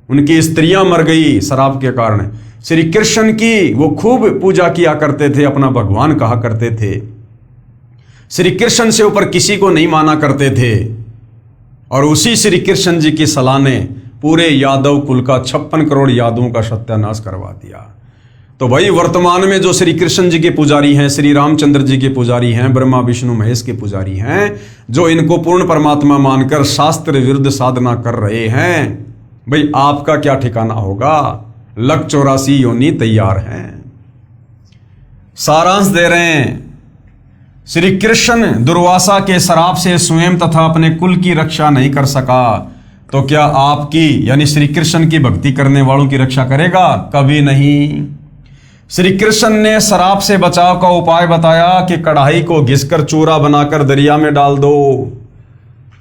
उनकी स्त्रियां मर गई श्राप के कारण। श्री कृष्ण की वो खूब पूजा किया करते थे, अपना भगवान कहा करते थे। श्री कृष्ण से ऊपर किसी को नहीं माना करते थे। और उसी श्री कृष्ण जी की सलाह ने पूरे यादव कुल का 56 करोड़ यादवों का सत्यानाश करवा दिया। तो भाई वर्तमान में जो श्री कृष्ण जी के पुजारी हैं, श्री रामचंद्र जी के पुजारी हैं, ब्रह्मा विष्णु महेश के पुजारी हैं, जो इनको पूर्ण परमात्मा मानकर शास्त्र विरुद्ध साधना कर रहे हैं, भाई आपका क्या ठिकाना होगा? लक 84 योनि तैयार हैं। सारांश दे रहे हैं, श्री कृष्ण दुर्वासा के श्राप से स्वयं तथा अपने कुल की रक्षा नहीं कर सका, तो क्या आपकी यानी श्री कृष्ण की भक्ति करने वालों की रक्षा करेगा? कभी नहीं। श्री कृष्ण ने श्राप से बचाव का उपाय बताया कि कढ़ाई को घिसकर चूरा बनाकर दरिया में डाल दो।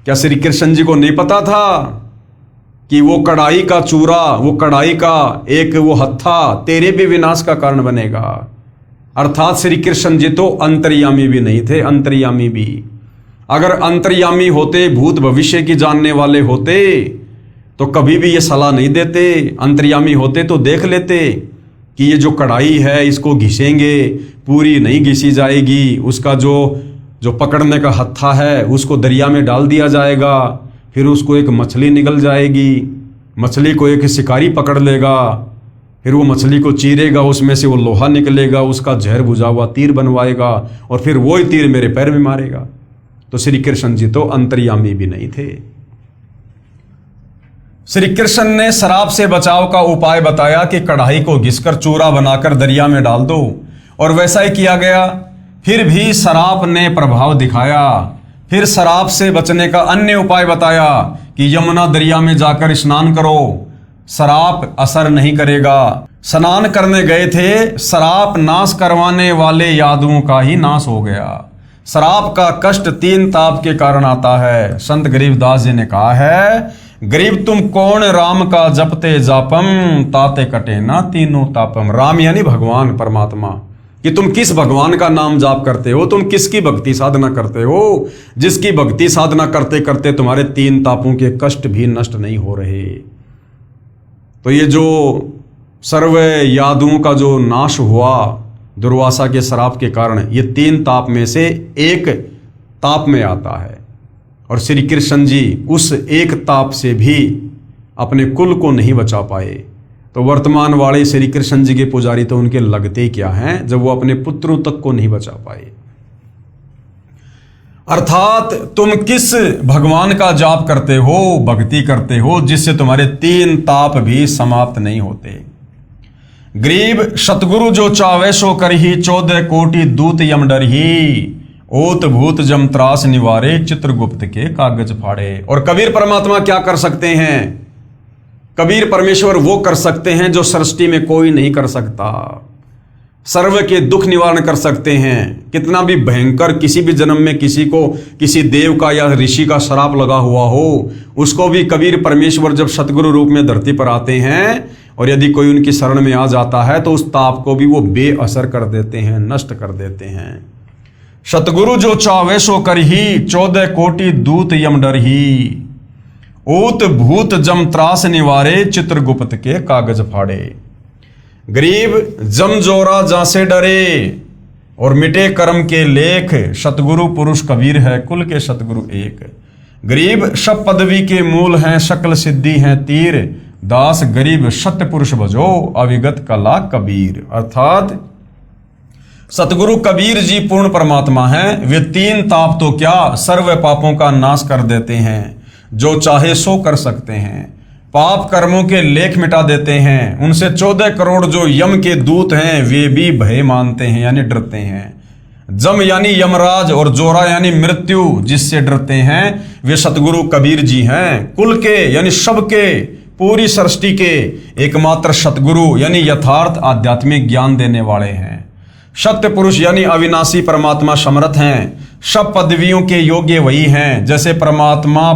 क्या श्री कृष्ण जी को नहीं पता था कि वो कढ़ाई का चूरा, वो कढ़ाई का एक वो हत्था तेरे भी विनाश का कारण बनेगा? अर्थात श्री कृष्ण जी तो अंतर्यामी भी नहीं थे, अंतर्यामी भी। अगर अंतर्यामी होते, भूत भविष्य की जानने वाले होते, तो कभी भी ये सलाह नहीं देते। अंतर्यामी होते तो देख लेते कि ये जो कढ़ाई है इसको घिसेंगे, पूरी नहीं घिसी जाएगी, उसका जो पकड़ने का हत्था है उसको दरिया में डाल दिया जाएगा, फिर उसको एक मछली निकल जाएगी, मछली को एक शिकारी पकड़ लेगा, फिर वो मछली को चीरेगा, उसमें से वो लोहा निकलेगा, उसका जहर बुझा हुआ तीर बनवाएगा और फिर वही तीर मेरे पैर में मारेगा। तो श्री कृष्ण जी तो अंतर्यामी भी नहीं थे। श्री कृष्ण ने श्राप से बचाव का उपाय बताया कि कढ़ाई को घिसकर चूरा बनाकर दरिया में डाल दो, और वैसा ही किया गया। फिर भी श्राप ने प्रभाव दिखाया। फिर श्राप से बचने का अन्य उपाय बताया कि यमुना दरिया में जाकर स्नान करो, श्राप असर नहीं करेगा। स्नान करने गए थे, श्राप नाश करवाने वाले यादवों का ही नाश हो गया। श्राप का कष्ट 3 ताप के कारण आता है। संत गरीबदास जी ने कहा है, गरीब तुम कौन राम का जपते जापम, ताते कटे ना तीनों तापम। राम यानी भगवान परमात्मा, कि तुम किस भगवान का नाम जाप करते हो, तुम किसकी भक्ति साधना करते हो, जिसकी भक्ति साधना करते करते तुम्हारे 3 तापों के कष्ट भी नष्ट नहीं हो रहे। तो ये जो सर्व यादवों का जो नाश हुआ दुर्वासा के श्राप के कारण, ये 3 ताप में से एक ताप में आता है। और श्री कृष्ण जी उस एक ताप से भी अपने कुल को नहीं बचा पाए। तो वर्तमान वाले श्री कृष्ण जी के पुजारी तो उनके लगते क्या हैं जब वो अपने पुत्रों तक को नहीं बचा पाए। अर्थात तुम किस भगवान का जाप करते हो, भक्ति करते हो, जिससे तुम्हारे 3 ताप भी समाप्त नहीं होते। गरीब सतगुरु जो चावे सो करही, 14 कोटि दूत यम डरही, ओत भूत जम त्रास निवारे, चित्रगुप्त के कागज फाड़े। और कबीर परमात्मा क्या कर सकते हैं? कबीर परमेश्वर वो कर सकते हैं जो सृष्टि में कोई नहीं कर सकता। सर्व के दुख निवारण कर सकते हैं। कितना भी भयंकर किसी भी जन्म में किसी को किसी देव का या ऋषि का श्राप लगा हुआ हो, उसको भी कबीर परमेश्वर जब सतगुरु रूप में धरती पर आते हैं और यदि कोई उनकी शरण में आ जाता है तो उस ताप को भी वो बेअसर कर देते हैं, नष्ट कर देते हैं। सतगुरु जो चावे सो करही, 14 कोटि दूत यम डरही। ऊत भूत जम त्रास निवारे, चित्रगुप्त के कागज फाड़े। गरीब जम जोरा जासे डरे और मिटे कर्म के लेख, सतगुरु पुरुष कबीर है कुल के सतगुरु एक। गरीब सब पदवी के मूल हैं, शकल सिद्धि हैं तीर। दास गरीब सत्य पुरुष भजो, अविगत कला कबीर। अर्थात सतगुरु कबीर जी पूर्ण परमात्मा हैं। वे 3 ताप तो क्या सर्व पापों का नाश कर देते हैं। जो चाहे सो कर सकते हैं, पाप कर्मों के लेख मिटा देते हैं। उनसे 14 करोड़ जो यम के दूत हैं वे भी भय मानते हैं यानी डरते हैं। जम यानी यमराज और जोरा यानी मृत्यु जिससे डरते हैं वे सतगुरु कबीर जी हैं। कुल के यानी सबके, पूरी सृष्टि के एकमात्र सतगुरु यानी यथार्थ आध्यात्मिक ज्ञान देने वाले हैं। सत्य पुरुष यानी अविनाशी परमात्मा समर्थ हैं। सब पदवियों के योग्य वही हैं। जैसे परमात्मा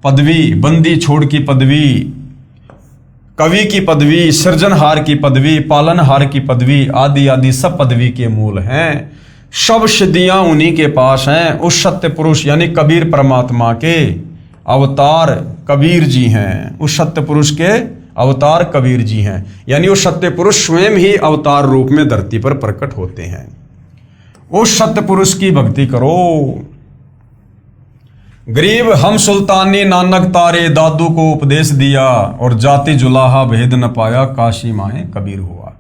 पदवी, बंदी छोड़ की पदवी, कवि की पदवी, सृजनहार की पदवी, पालनहार की पदवी आदि आदि सब पदवी के मूल हैं। सब सिद्धियां उन्हीं के पास हैं। उस सत्य पुरुष यानी कबीर परमात्मा के अवतार कबीर जी हैं। उस सत्य पुरुष के अवतार कबीर जी हैं, यानी उस सत्य पुरुष स्वयं ही अवतार रूप में धरती पर प्रकट होते हैं। उस सत्य पुरुष की भक्ति करो। गरीब हम सुल्तानी नानक तारे, दादू को उपदेश दिया और जाति जुलाहा भेद न पाया, काशी माए कबीर हुआ।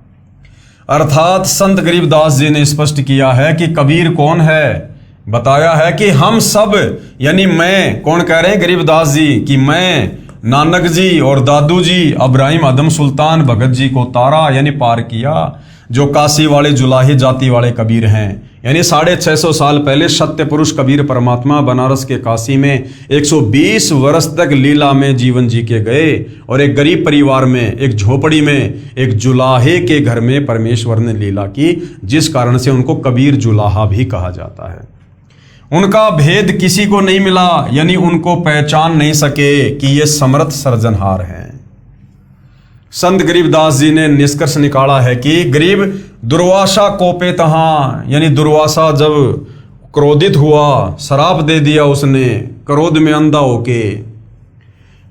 अर्थात संत गरीबदास जी ने स्पष्ट किया है कि कबीर कौन है। बताया है कि हम सब यानी मैं, कौन कह रहे हैं गरीबदास जी, कि मैं, नानक जी और दादू जी इब्राहिम आदम सुल्तान भगत जी को तारा यानी पार किया, जो काशी वाले जुलाही जाति वाले कबीर हैं। यानी 650 साल पहले सत्य पुरुष कबीर परमात्मा बनारस के काशी में 120 वर्ष तक लीला में जीवन जी के गए और एक गरीब परिवार में, एक झोपड़ी में, एक जुलाहे के घर में परमेश्वर ने लीला की, जिस कारण से उनको कबीर जुलाहा भी कहा जाता है। उनका भेद किसी को नहीं मिला, यानी उनको पहचान नहीं सके कि ये समर्थ सृजनहार हैं। संत गरीबदास जी ने निष्कर्ष निकाला है कि गरीब दुर्वासा कोपे तहां, यानी दुर्वासा जब क्रोधित हुआ, शराप दे दिया उसने क्रोध में अंधा होके।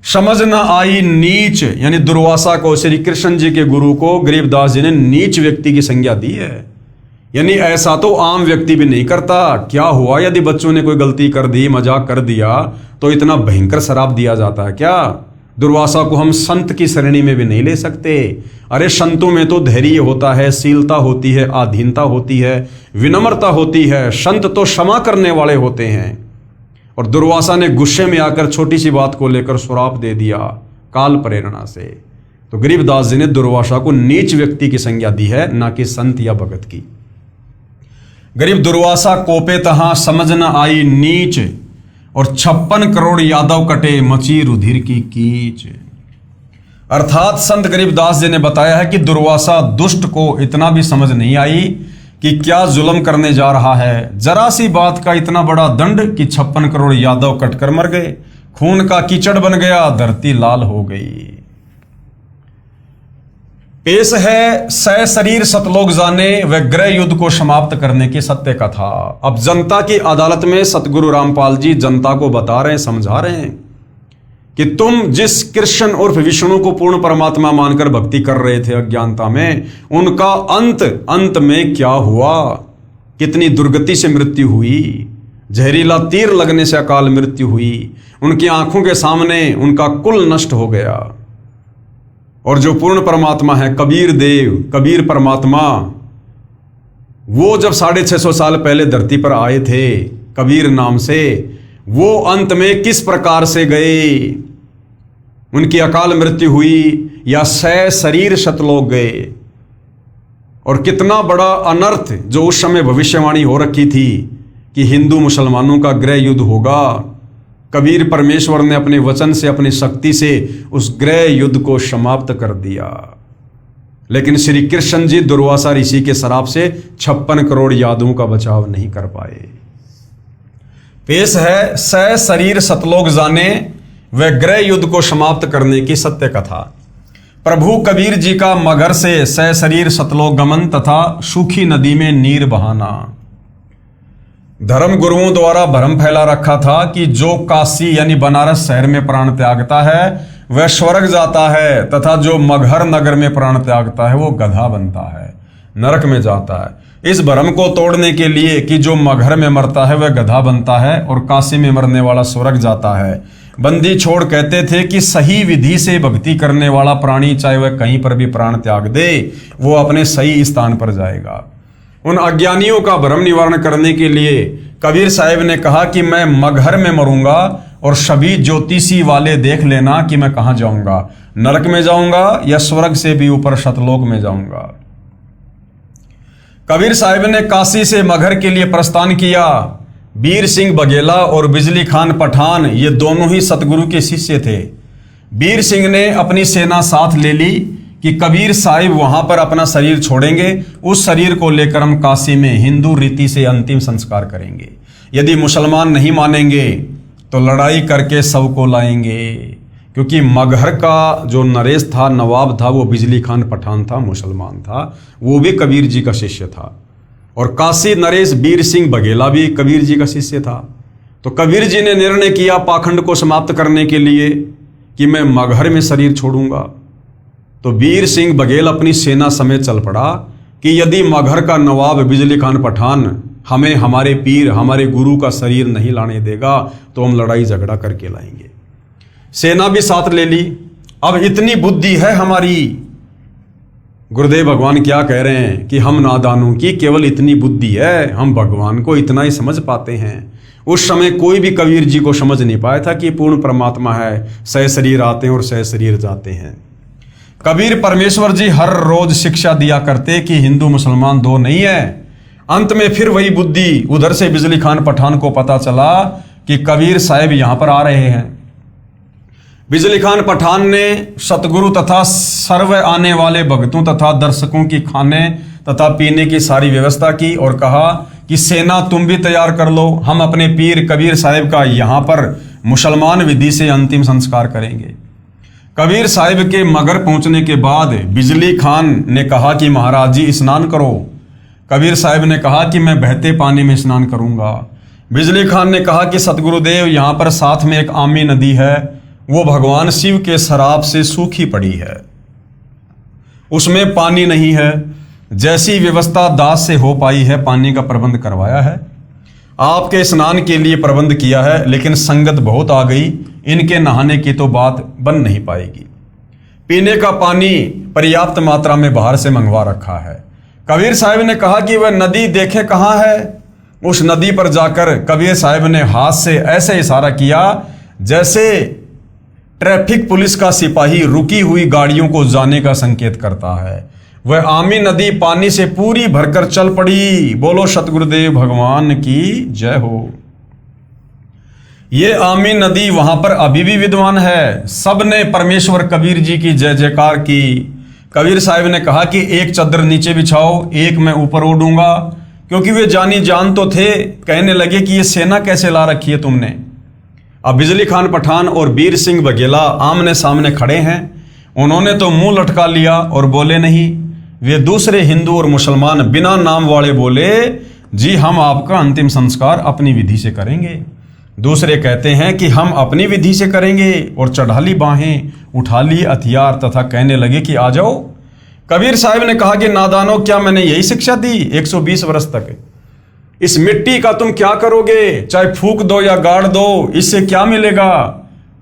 समझ न आई नीच, यानी दुर्वासा को, श्री कृष्ण जी के गुरु को गरीबदास जी ने नीच व्यक्ति की संज्ञा दी है। यानी ऐसा तो आम व्यक्ति भी नहीं करता। क्या हुआ यदि बच्चों ने कोई गलती कर दी, मजाक कर दिया, तो इतना भयंकर शराप दिया जाता है क्या? दुर्वासा को हम संत की श्रेणी में भी नहीं ले सकते। अरे संतों में तो धैर्य होता है, शीलता होती है, आधीनता होती है, विनम्रता होती है। संत तो क्षमा करने वाले होते हैं। और दुर्वासा ने गुस्से में आकर छोटी सी बात को लेकर श्राप दे दिया काल प्रेरणा से। तो गरीबदास जी ने दुर्वासा को नीच व्यक्ति की संज्ञा दी है, ना कि संत या भगत की। गरीब दुर्वासा कोपे तहां, समझ न आई नीच, और 56 करोड़ यादव कटे, मची रुधिर की कीच। अर्थात संत गरीबदास जी ने बताया है कि दुर्वासा दुष्ट को इतना भी समझ नहीं आई कि क्या जुल्म करने जा रहा है। जरा सी बात का इतना बड़ा दंड कि 56 करोड़ यादव कटकर मर गए, खून का कीचड़ बन गया, धरती लाल हो गई। पेश है सह शरीर सतलोक जाने व ग्रह युद्ध को समाप्त करने की सत्य कथा। अब जनता की अदालत में सतगुरु रामपाल जी जनता को बता रहे हैं, समझा रहे हैं कि तुम जिस कृष्ण उर्फ विष्णु को पूर्ण परमात्मा मानकर भक्ति कर रहे थे अज्ञानता में, उनका अंत में क्या हुआ, कितनी दुर्गति से मृत्यु हुई। जहरीला तीर लगने से अकाल मृत्यु हुई। उनकी आंखों के सामने उनका कुल नष्ट हो गया। और जो पूर्ण परमात्मा है कबीर देव, कबीर परमात्मा, वो जब 650 साल पहले धरती पर आए थे कबीर नाम से, वो अंत में किस प्रकार से गए, उनकी अकाल मृत्यु हुई या सह शरीर सतलोक गए। और कितना बड़ा अनर्थ जो उस समय भविष्यवाणी हो रखी थी कि हिंदू मुसलमानों का गृह युद्ध होगा, कबीर परमेश्वर ने अपने वचन से, अपनी शक्ति से उस गृह युद्ध को समाप्त कर दिया। लेकिन श्री कृष्ण जी दुर्वासा ऋषि के श्राप से 56 करोड़ यादवों का बचाव नहीं कर पाए। पेश है सह शरीर सतलोक जाने व गृह युद्ध को समाप्त करने की सत्य कथा। प्रभु कबीर जी का मगर से सह शरीर सतलोक गमन तथा सूखी नदी में नीर बहाना। धर्म गुरुओं द्वारा भ्रम फैला रखा था कि जो काशी यानी बनारस शहर में प्राण त्यागता है वह स्वर्ग जाता है, तथा जो मगहर नगर में प्राण त्यागता है वो गधा बनता है, नरक में जाता है। इस भ्रम को तोड़ने के लिए कि जो मगहर में मरता है वह गधा बनता है और काशी में मरने वाला स्वर्ग जाता है, बंदी छोड़ कहते थे कि सही विधि से भक्ति करने वाला प्राणी चाहे वह कहीं पर भी प्राण त्याग दे, वो अपने सही स्थान पर जाएगा। उन अज्ञानियों का भ्रम निवारण करने के लिए कबीर साहिब ने कहा कि मैं मगहर में मरूंगा और सभी ज्योतिषी वाले देख लेना कि मैं कहां जाऊंगा, नरक में जाऊंगा या स्वर्ग से भी ऊपर सतलोक में जाऊंगा। कबीर साहिब ने काशी से मगहर के लिए प्रस्थान किया। बीर सिंह बघेला और बिजली खान पठान ये दोनों ही सतगुरु के शिष्य थे। बीर सिंह ने अपनी सेना साथ ले ली कि कबीर साहिब वहां पर अपना शरीर छोड़ेंगे, उस शरीर को लेकर हम काशी में हिंदू रीति से अंतिम संस्कार करेंगे। यदि मुसलमान नहीं मानेंगे तो लड़ाई करके सबको लाएंगे, क्योंकि मगहर का जो नरेश था, नवाब था, वो बिजली खान पठान था, मुसलमान था, वो भी कबीर जी का शिष्य था। और काशी नरेश बीर सिंह बघेला भी कबीर जी का शिष्य था। तो कबीर जी ने निर्णय किया पाखंड को समाप्त करने के लिए कि मैं मगहर में शरीर छोड़ूंगा। तो बीर सिंह बघेल अपनी सेना समेत चल पड़ा कि यदि मगहर का नवाब बिजली खान पठान हमें हमारे पीर, हमारे गुरु का शरीर नहीं लाने देगा तो हम लड़ाई झगड़ा करके लाएंगे। सेना भी साथ ले ली। अब इतनी बुद्धि है हमारी, गुरुदेव भगवान क्या कह रहे हैं कि हम नादानों की केवल इतनी बुद्धि है, हम भगवान को इतना ही समझ पाते हैं। उस समय कोई भी कबीर जी को समझ नहीं पाया था कि पूर्ण परमात्मा है, सह शरीर आते हैं और सह शरीर जाते हैं। कबीर परमेश्वर जी हर रोज शिक्षा दिया करते कि हिंदू मुसलमान दो नहीं है। अंत में फिर वही बुद्धि, उधर से बिजली खान पठान को पता चला कि कबीर साहिब यहां पर आ रहे हैं। बिजली खान पठान ने सतगुरु तथा सर्व आने वाले भक्तों तथा दर्शकों की खाने तथा पीने की सारी व्यवस्था की और कहा कि सेना तुम भी तैयार कर लो, हम अपने पीर कबीर साहिब का यहाँ पर मुसलमान विधि से अंतिम संस्कार करेंगे। कबीर साहिब के मगर पहुंचने के बाद बिजली खान ने कहा कि महाराज जी स्नान करो। कबीर साहिब ने कहा कि मैं बहते पानी में स्नान करूंगा। बिजली खान ने कहा कि सतगुरुदेव यहाँ पर साथ में एक आमी नदी है, वो भगवान शिव के शराब से सूखी पड़ी है, उसमें पानी नहीं है। जैसी व्यवस्था दास से हो पाई है पानी का प्रबंध करवाया है, आपके स्नान के लिए प्रबंध किया है, लेकिन संगत बहुत आ गई, इनके नहाने की तो बात बन नहीं पाएगी। पीने का पानी पर्याप्त मात्रा में बाहर से मंगवा रखा है। कबीर साहिब ने कहा कि वह नदी देखे कहाँ है। उस नदी पर जाकर कबीर साहिब ने हाथ से ऐसे इशारा किया जैसे ट्रैफिक पुलिस का सिपाही रुकी हुई गाड़ियों को जाने का संकेत करता है। वह आमी नदी पानी से पूरी भरकर चल पड़ी। बोलो सतगुरुदेव भगवान की जय हो। ये आमी नदी वहां पर अभी भी विद्वान है। सबने परमेश्वर कबीर जी की जय जयकार की। कबीर साहिब ने कहा कि एक चादर नीचे बिछाओ, एक मैं ऊपर ओढ़ूंगा, क्योंकि वे जानी जान तो थे। कहने लगे कि ये सेना कैसे ला रखी है तुमने। अब बिजली खान पठान और बीर सिंह बघेला आमने सामने खड़े हैं। उन्होंने तो मुंह लटका लिया और बोले नहीं। वे दूसरे हिंदू और मुसलमान बिना नाम वाले बोले, जी हम आपका अंतिम संस्कार अपनी विधि से करेंगे। दूसरे कहते हैं कि हम अपनी विधि से करेंगे, और चढ़ा ली बाहें, उठा ली हथियार तथा कहने लगे कि आ जाओ। कबीर साहिब ने कहा कि नादानो, क्या मैंने यही शिक्षा दी 120 वर्ष तक? इस मिट्टी का तुम क्या करोगे? चाहे फूक दो या गाड़ दो, इससे क्या मिलेगा?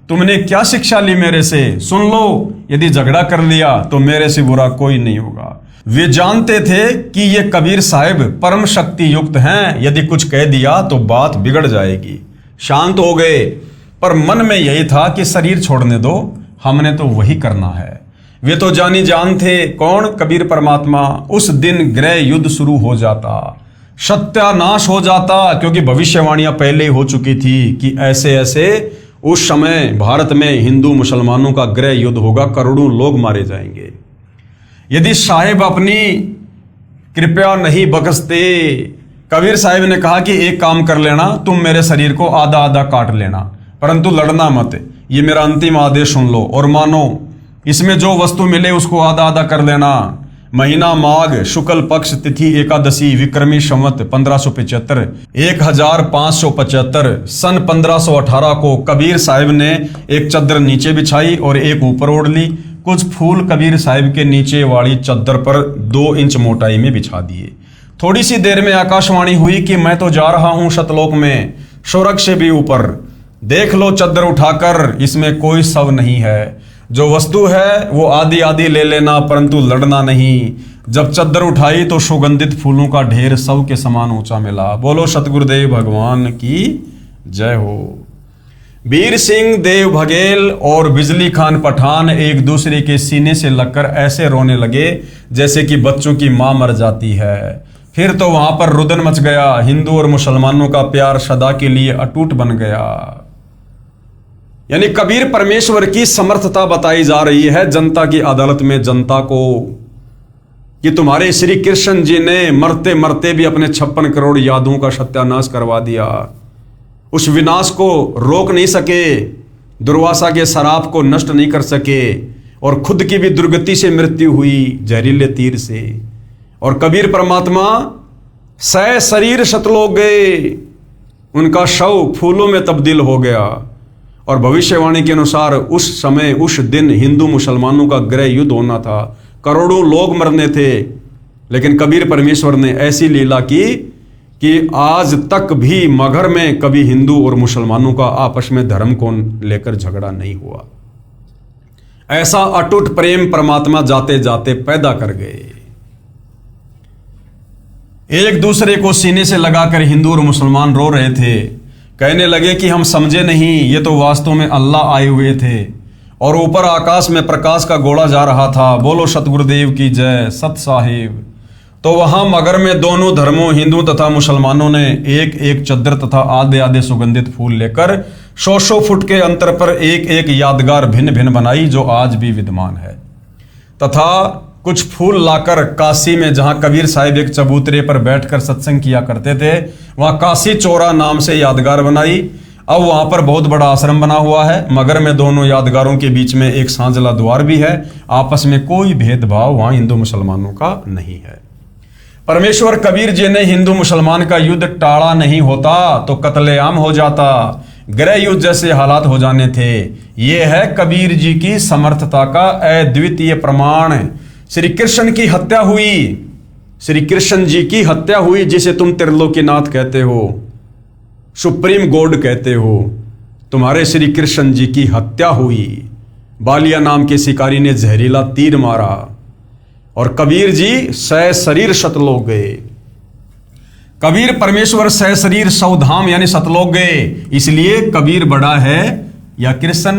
तुमने क्या शिक्षा ली मेरे से? सुन लो, यदि झगड़ा कर लिया तो मेरे से बुरा कोई नहीं होगा। वे जानते थे कि ये कबीर साहिब परम शक्ति युक्त हैं, यदि कुछ कह दिया तो बात बिगड़ जाएगी। शांत हो गए, पर मन में यही था कि शरीर छोड़ने दो, हमने तो वही करना है। वे तो जानी जान थे। कौन? कबीर परमात्मा। उस दिन गृह युद्ध शुरू हो जाता, सत्यानाश हो जाता, क्योंकि भविष्यवाणियां पहले हो चुकी थी कि ऐसे ऐसे उस समय भारत में हिंदू मुसलमानों का गृह युद्ध होगा, करोड़ों लोग मारे जाएंगे। यदि साहिब अपनी कृपया नहीं बख्शते, कबीर साहिब ने कहा कि एक काम कर लेना, तुम मेरे शरीर को आधा आधा काट लेना, परंतु लड़ना मत। ये मेरा अंतिम आदेश सुन लो और मानो। इसमें जो वस्तु मिले उसको आधा आधा कर लेना। महीना माघ, शुक्ल पक्ष, तिथि एकादशी, विक्रमी संवत 1575, 1575 सन 1518 को कबीर साहिब ने एक चद्दर नीचे बिछाई और एक ऊपर ओढ़ ली। कुछ फूल कबीर साहिब के नीचे वाली चद्दर पर 2 इंच मोटाई में बिछा दिए। थोड़ी सी देर में आकाशवाणी हुई कि मैं तो जा रहा हूं सतलोक में, स्वर्ग से भी ऊपर। देख लो चद्दर उठाकर, इसमें कोई शव नहीं है। जो वस्तु है वो आधी आधी ले लेना, परंतु लड़ना नहीं। जब चद्दर उठाई तो सुगंधित फूलों का ढेर शव के समान ऊंचा मिला। बोलो सतगुरुदेव भगवान की जय हो। वीर सिंह देव बघेल और बिजली खान पठान एक दूसरे के सीने से लगकर ऐसे रोने लगे जैसे कि बच्चों की मां मर जाती है। फिर तो वहां पर रुदन मच गया। हिंदू और मुसलमानों का प्यार सदा के लिए अटूट बन गया। यानी कबीर परमेश्वर की समर्थता बताई जा रही है जनता की अदालत में जनता को, कि तुम्हारे श्री कृष्ण जी ने मरते मरते भी अपने 56 करोड़ यादों का सत्यानाश करवा दिया। उस विनाश को रोक नहीं सके, दुर्वासा के शराप को नष्ट नहीं कर सके, और खुद की भी दुर्गति से मृत्यु हुई जहरीले तीर से। और कबीर परमात्मा सह शरीर शतलोक गए, उनका शव फूलों में तब्दील हो गया। और भविष्यवाणी के अनुसार उस समय उस दिन हिंदू मुसलमानों का गृह युद्ध होना था, करोड़ों लोग मरने थे। लेकिन कबीर परमेश्वर ने ऐसी लीला की कि आज तक भी मगहर में कभी हिंदू और मुसलमानों का आपस में धर्म को लेकर झगड़ा नहीं हुआ। ऐसा अटूट प्रेम परमात्मा जाते जाते पैदा कर गए। एक दूसरे को सीने से लगाकर हिंदू और मुसलमान रो रहे थे। कहने लगे कि हम समझे नहीं, ये तो वास्तव में अल्लाह आए हुए थे। और ऊपर आकाश में प्रकाश का गोला जा रहा था। बोलो सतगुरुदेव की जय, सत साहिब। तो वहां मगर में दोनों धर्मों हिंदू तथा मुसलमानों ने एक एक चद्दर तथा आधे आधे सुगंधित फूल लेकर 100 फुट के अंतर पर एक एक यादगार भिन्न भिन्न बनाई, जो आज भी विद्यमान है। तथा कुछ फूल लाकर काशी में, जहां कबीर साहिब एक चबूतरे पर बैठकर सत्संग किया करते थे, वहां काशी चौरा नाम से यादगार बनाई। अब वहां पर बहुत बड़ा आश्रम बना हुआ है। मगर में दोनों यादगारों के बीच में एक सांझला द्वार भी है। आपस में कोई भेदभाव वहां हिंदू मुसलमानों का नहीं है। परमेश्वर कबीर जी ने हिंदू मुसलमान का युद्ध टाड़ा नहीं होता तो कत्लेआम हो जाता, गृह युद्ध जैसे हालात हो जाने थे। ये है कबीर जी की समर्थता का अद्वितीय प्रमाण। श्री कृष्ण की हत्या हुई, श्री कृष्ण जी की हत्या हुई, जिसे तुम त्रिलोकीनाथ कहते हो, सुप्रीम गॉड कहते हो। तुम्हारे श्री कृष्ण जी की हत्या हुई। बालिया नाम के शिकारी ने जहरीला तीर मारा और कबीर जी सह शरीर सतलोक गए। कबीर परमेश्वर सह शरीर सौधाम यानी सतलोक गए। इसलिए कबीर बड़ा है या कृष्ण,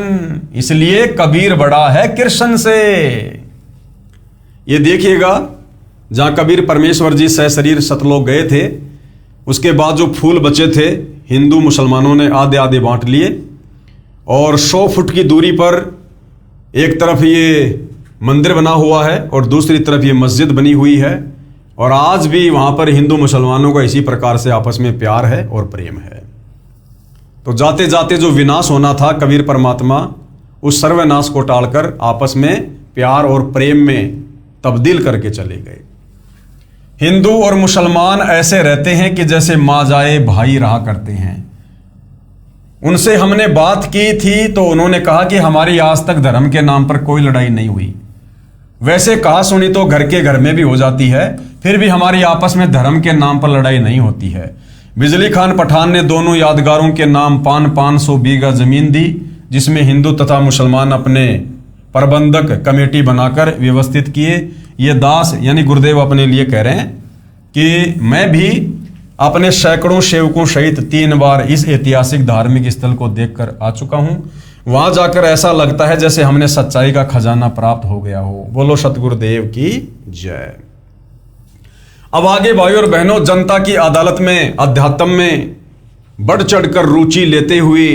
इसलिए कबीर बड़ा है कृष्ण से। ये देखिएगा, जहां कबीर परमेश्वर जी सह शरीर सतलोक गए थे, उसके बाद जो फूल बचे थे हिंदू मुसलमानों ने आधे आधे बांट लिए। और 100 फुट की दूरी पर एक तरफ ये मंदिर बना हुआ है और दूसरी तरफ ये मस्जिद बनी हुई है। और आज भी वहां पर हिंदू मुसलमानों का इसी प्रकार से आपस में प्यार है और प्रेम है। तो जाते जाते जो विनाश होना था, कबीर परमात्मा उस सर्वनाश को टालकर आपस में प्यार और प्रेम में तब्दील करके चले गए। हिंदू और मुसलमान ऐसे रहते हैं कि जैसे माँ जाए भाई रहा करते हैं। उनसे हमने बात की थी तो उन्होंने कहा कि हमारी आज तक धर्म के नाम पर कोई लड़ाई नहीं हुई। वैसे कहा सुनी तो घर के घर में भी हो जाती है, फिर भी हमारी आपस में धर्म के नाम पर लड़ाई नहीं होती है। बिजली खान पठान ने दोनों यादगारों के नाम 500 बीघा जमीन दी, जिसमें हिंदू तथा मुसलमान अपने प्रबंधक कमेटी बनाकर व्यवस्थित किए। ये दास यानी गुरुदेव अपने लिए कह रहे हैं कि मैं भी अपने सैकड़ों सेवकों सहित 3 बार इस ऐतिहासिक धार्मिक स्थल को देखकर आ चुका हूं। वहां जाकर ऐसा लगता है जैसे हमने सच्चाई का खजाना प्राप्त हो गया हो। बोलो सतगुरुदेव की जय। अब आगे भाइयों और बहनों, जनता की अदालत में अध्यात्म में बढ़ चढ़कर रुचि लेते हुए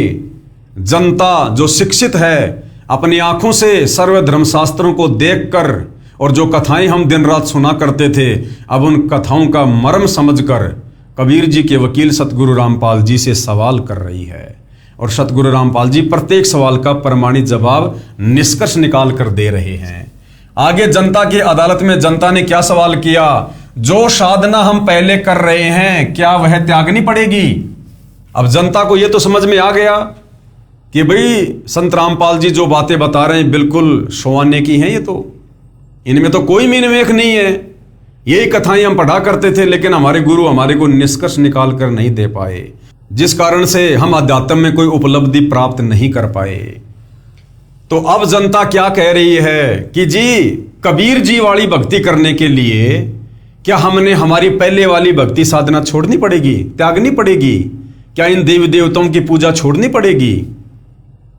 जनता जो शिक्षित है अपनी आंखों से सर्व धर्मशास्त्रों को देखकर और जो कथाएं हम दिन रात सुना करते थे, अब उन कथाओं का मर्म समझकर कबीर जी के वकील सतगुरु रामपाल जी से सवाल कर रही है। और सतगुरु रामपाल जी प्रत्येक सवाल का प्रमाणित जवाब निष्कर्ष निकाल कर दे रहे हैं। आगे जनता की अदालत में जनता ने क्या सवाल किया? जो साधना हम पहले कर रहे हैं क्या वह त्यागनी पड़ेगी? अब जनता को यह तो समझ में आ गया कि भाई संत रामपाल जी जो बातें बता रहे हैं बिल्कुल सोआने की हैं, ये तो इनमें तो कोई मीनमेख नहीं है। यही कथाएं हम पढ़ा करते थे, लेकिन हमारे गुरु हमारे को निष्कर्ष निकाल कर नहीं दे पाए, जिस कारण से हम अध्यात्म में कोई उपलब्धि प्राप्त नहीं कर पाए। तो अब जनता क्या कह रही है कि जी कबीर जी वाली भक्ति करने के लिए क्या हमने हमारी पहले वाली भक्ति साधना छोड़नी पड़ेगी, त्यागनी पड़ेगी? क्या इन देवी देवताओं की पूजा छोड़नी पड़ेगी?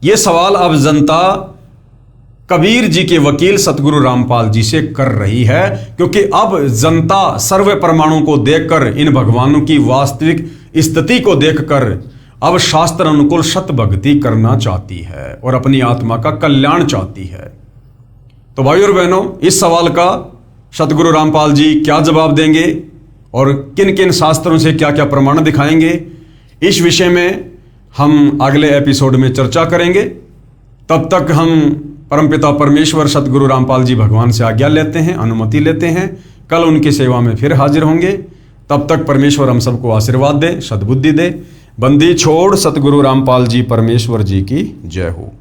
ये सवाल अब जनता कबीर जी के वकील सतगुरु रामपाल जी से कर रही है, क्योंकि अब जनता सर्व प्रमाणों को देखकर, इन भगवानों की वास्तविक स्थिति को देखकर अब शास्त्र अनुकूल सत भक्ति करना चाहती है और अपनी आत्मा का कल्याण चाहती है। तो भाइयों और बहनों, इस सवाल का सतगुरु रामपाल जी क्या जवाब देंगे और किन किन शास्त्रों से क्या क्या प्रमाण दिखाएंगे, इस विषय में हम अगले एपिसोड में चर्चा करेंगे। तब तक हम परमपिता परमेश्वर सतगुरु रामपाल जी भगवान से आज्ञा लेते हैं, अनुमति लेते हैं। कल उनकी सेवा में फिर हाजिर होंगे। तब तक परमेश्वर हम सबको आशीर्वाद दे, सद्बुद्धि दे। बंदी छोड़ सतगुरु रामपाल जी परमेश्वर जी की जय हो।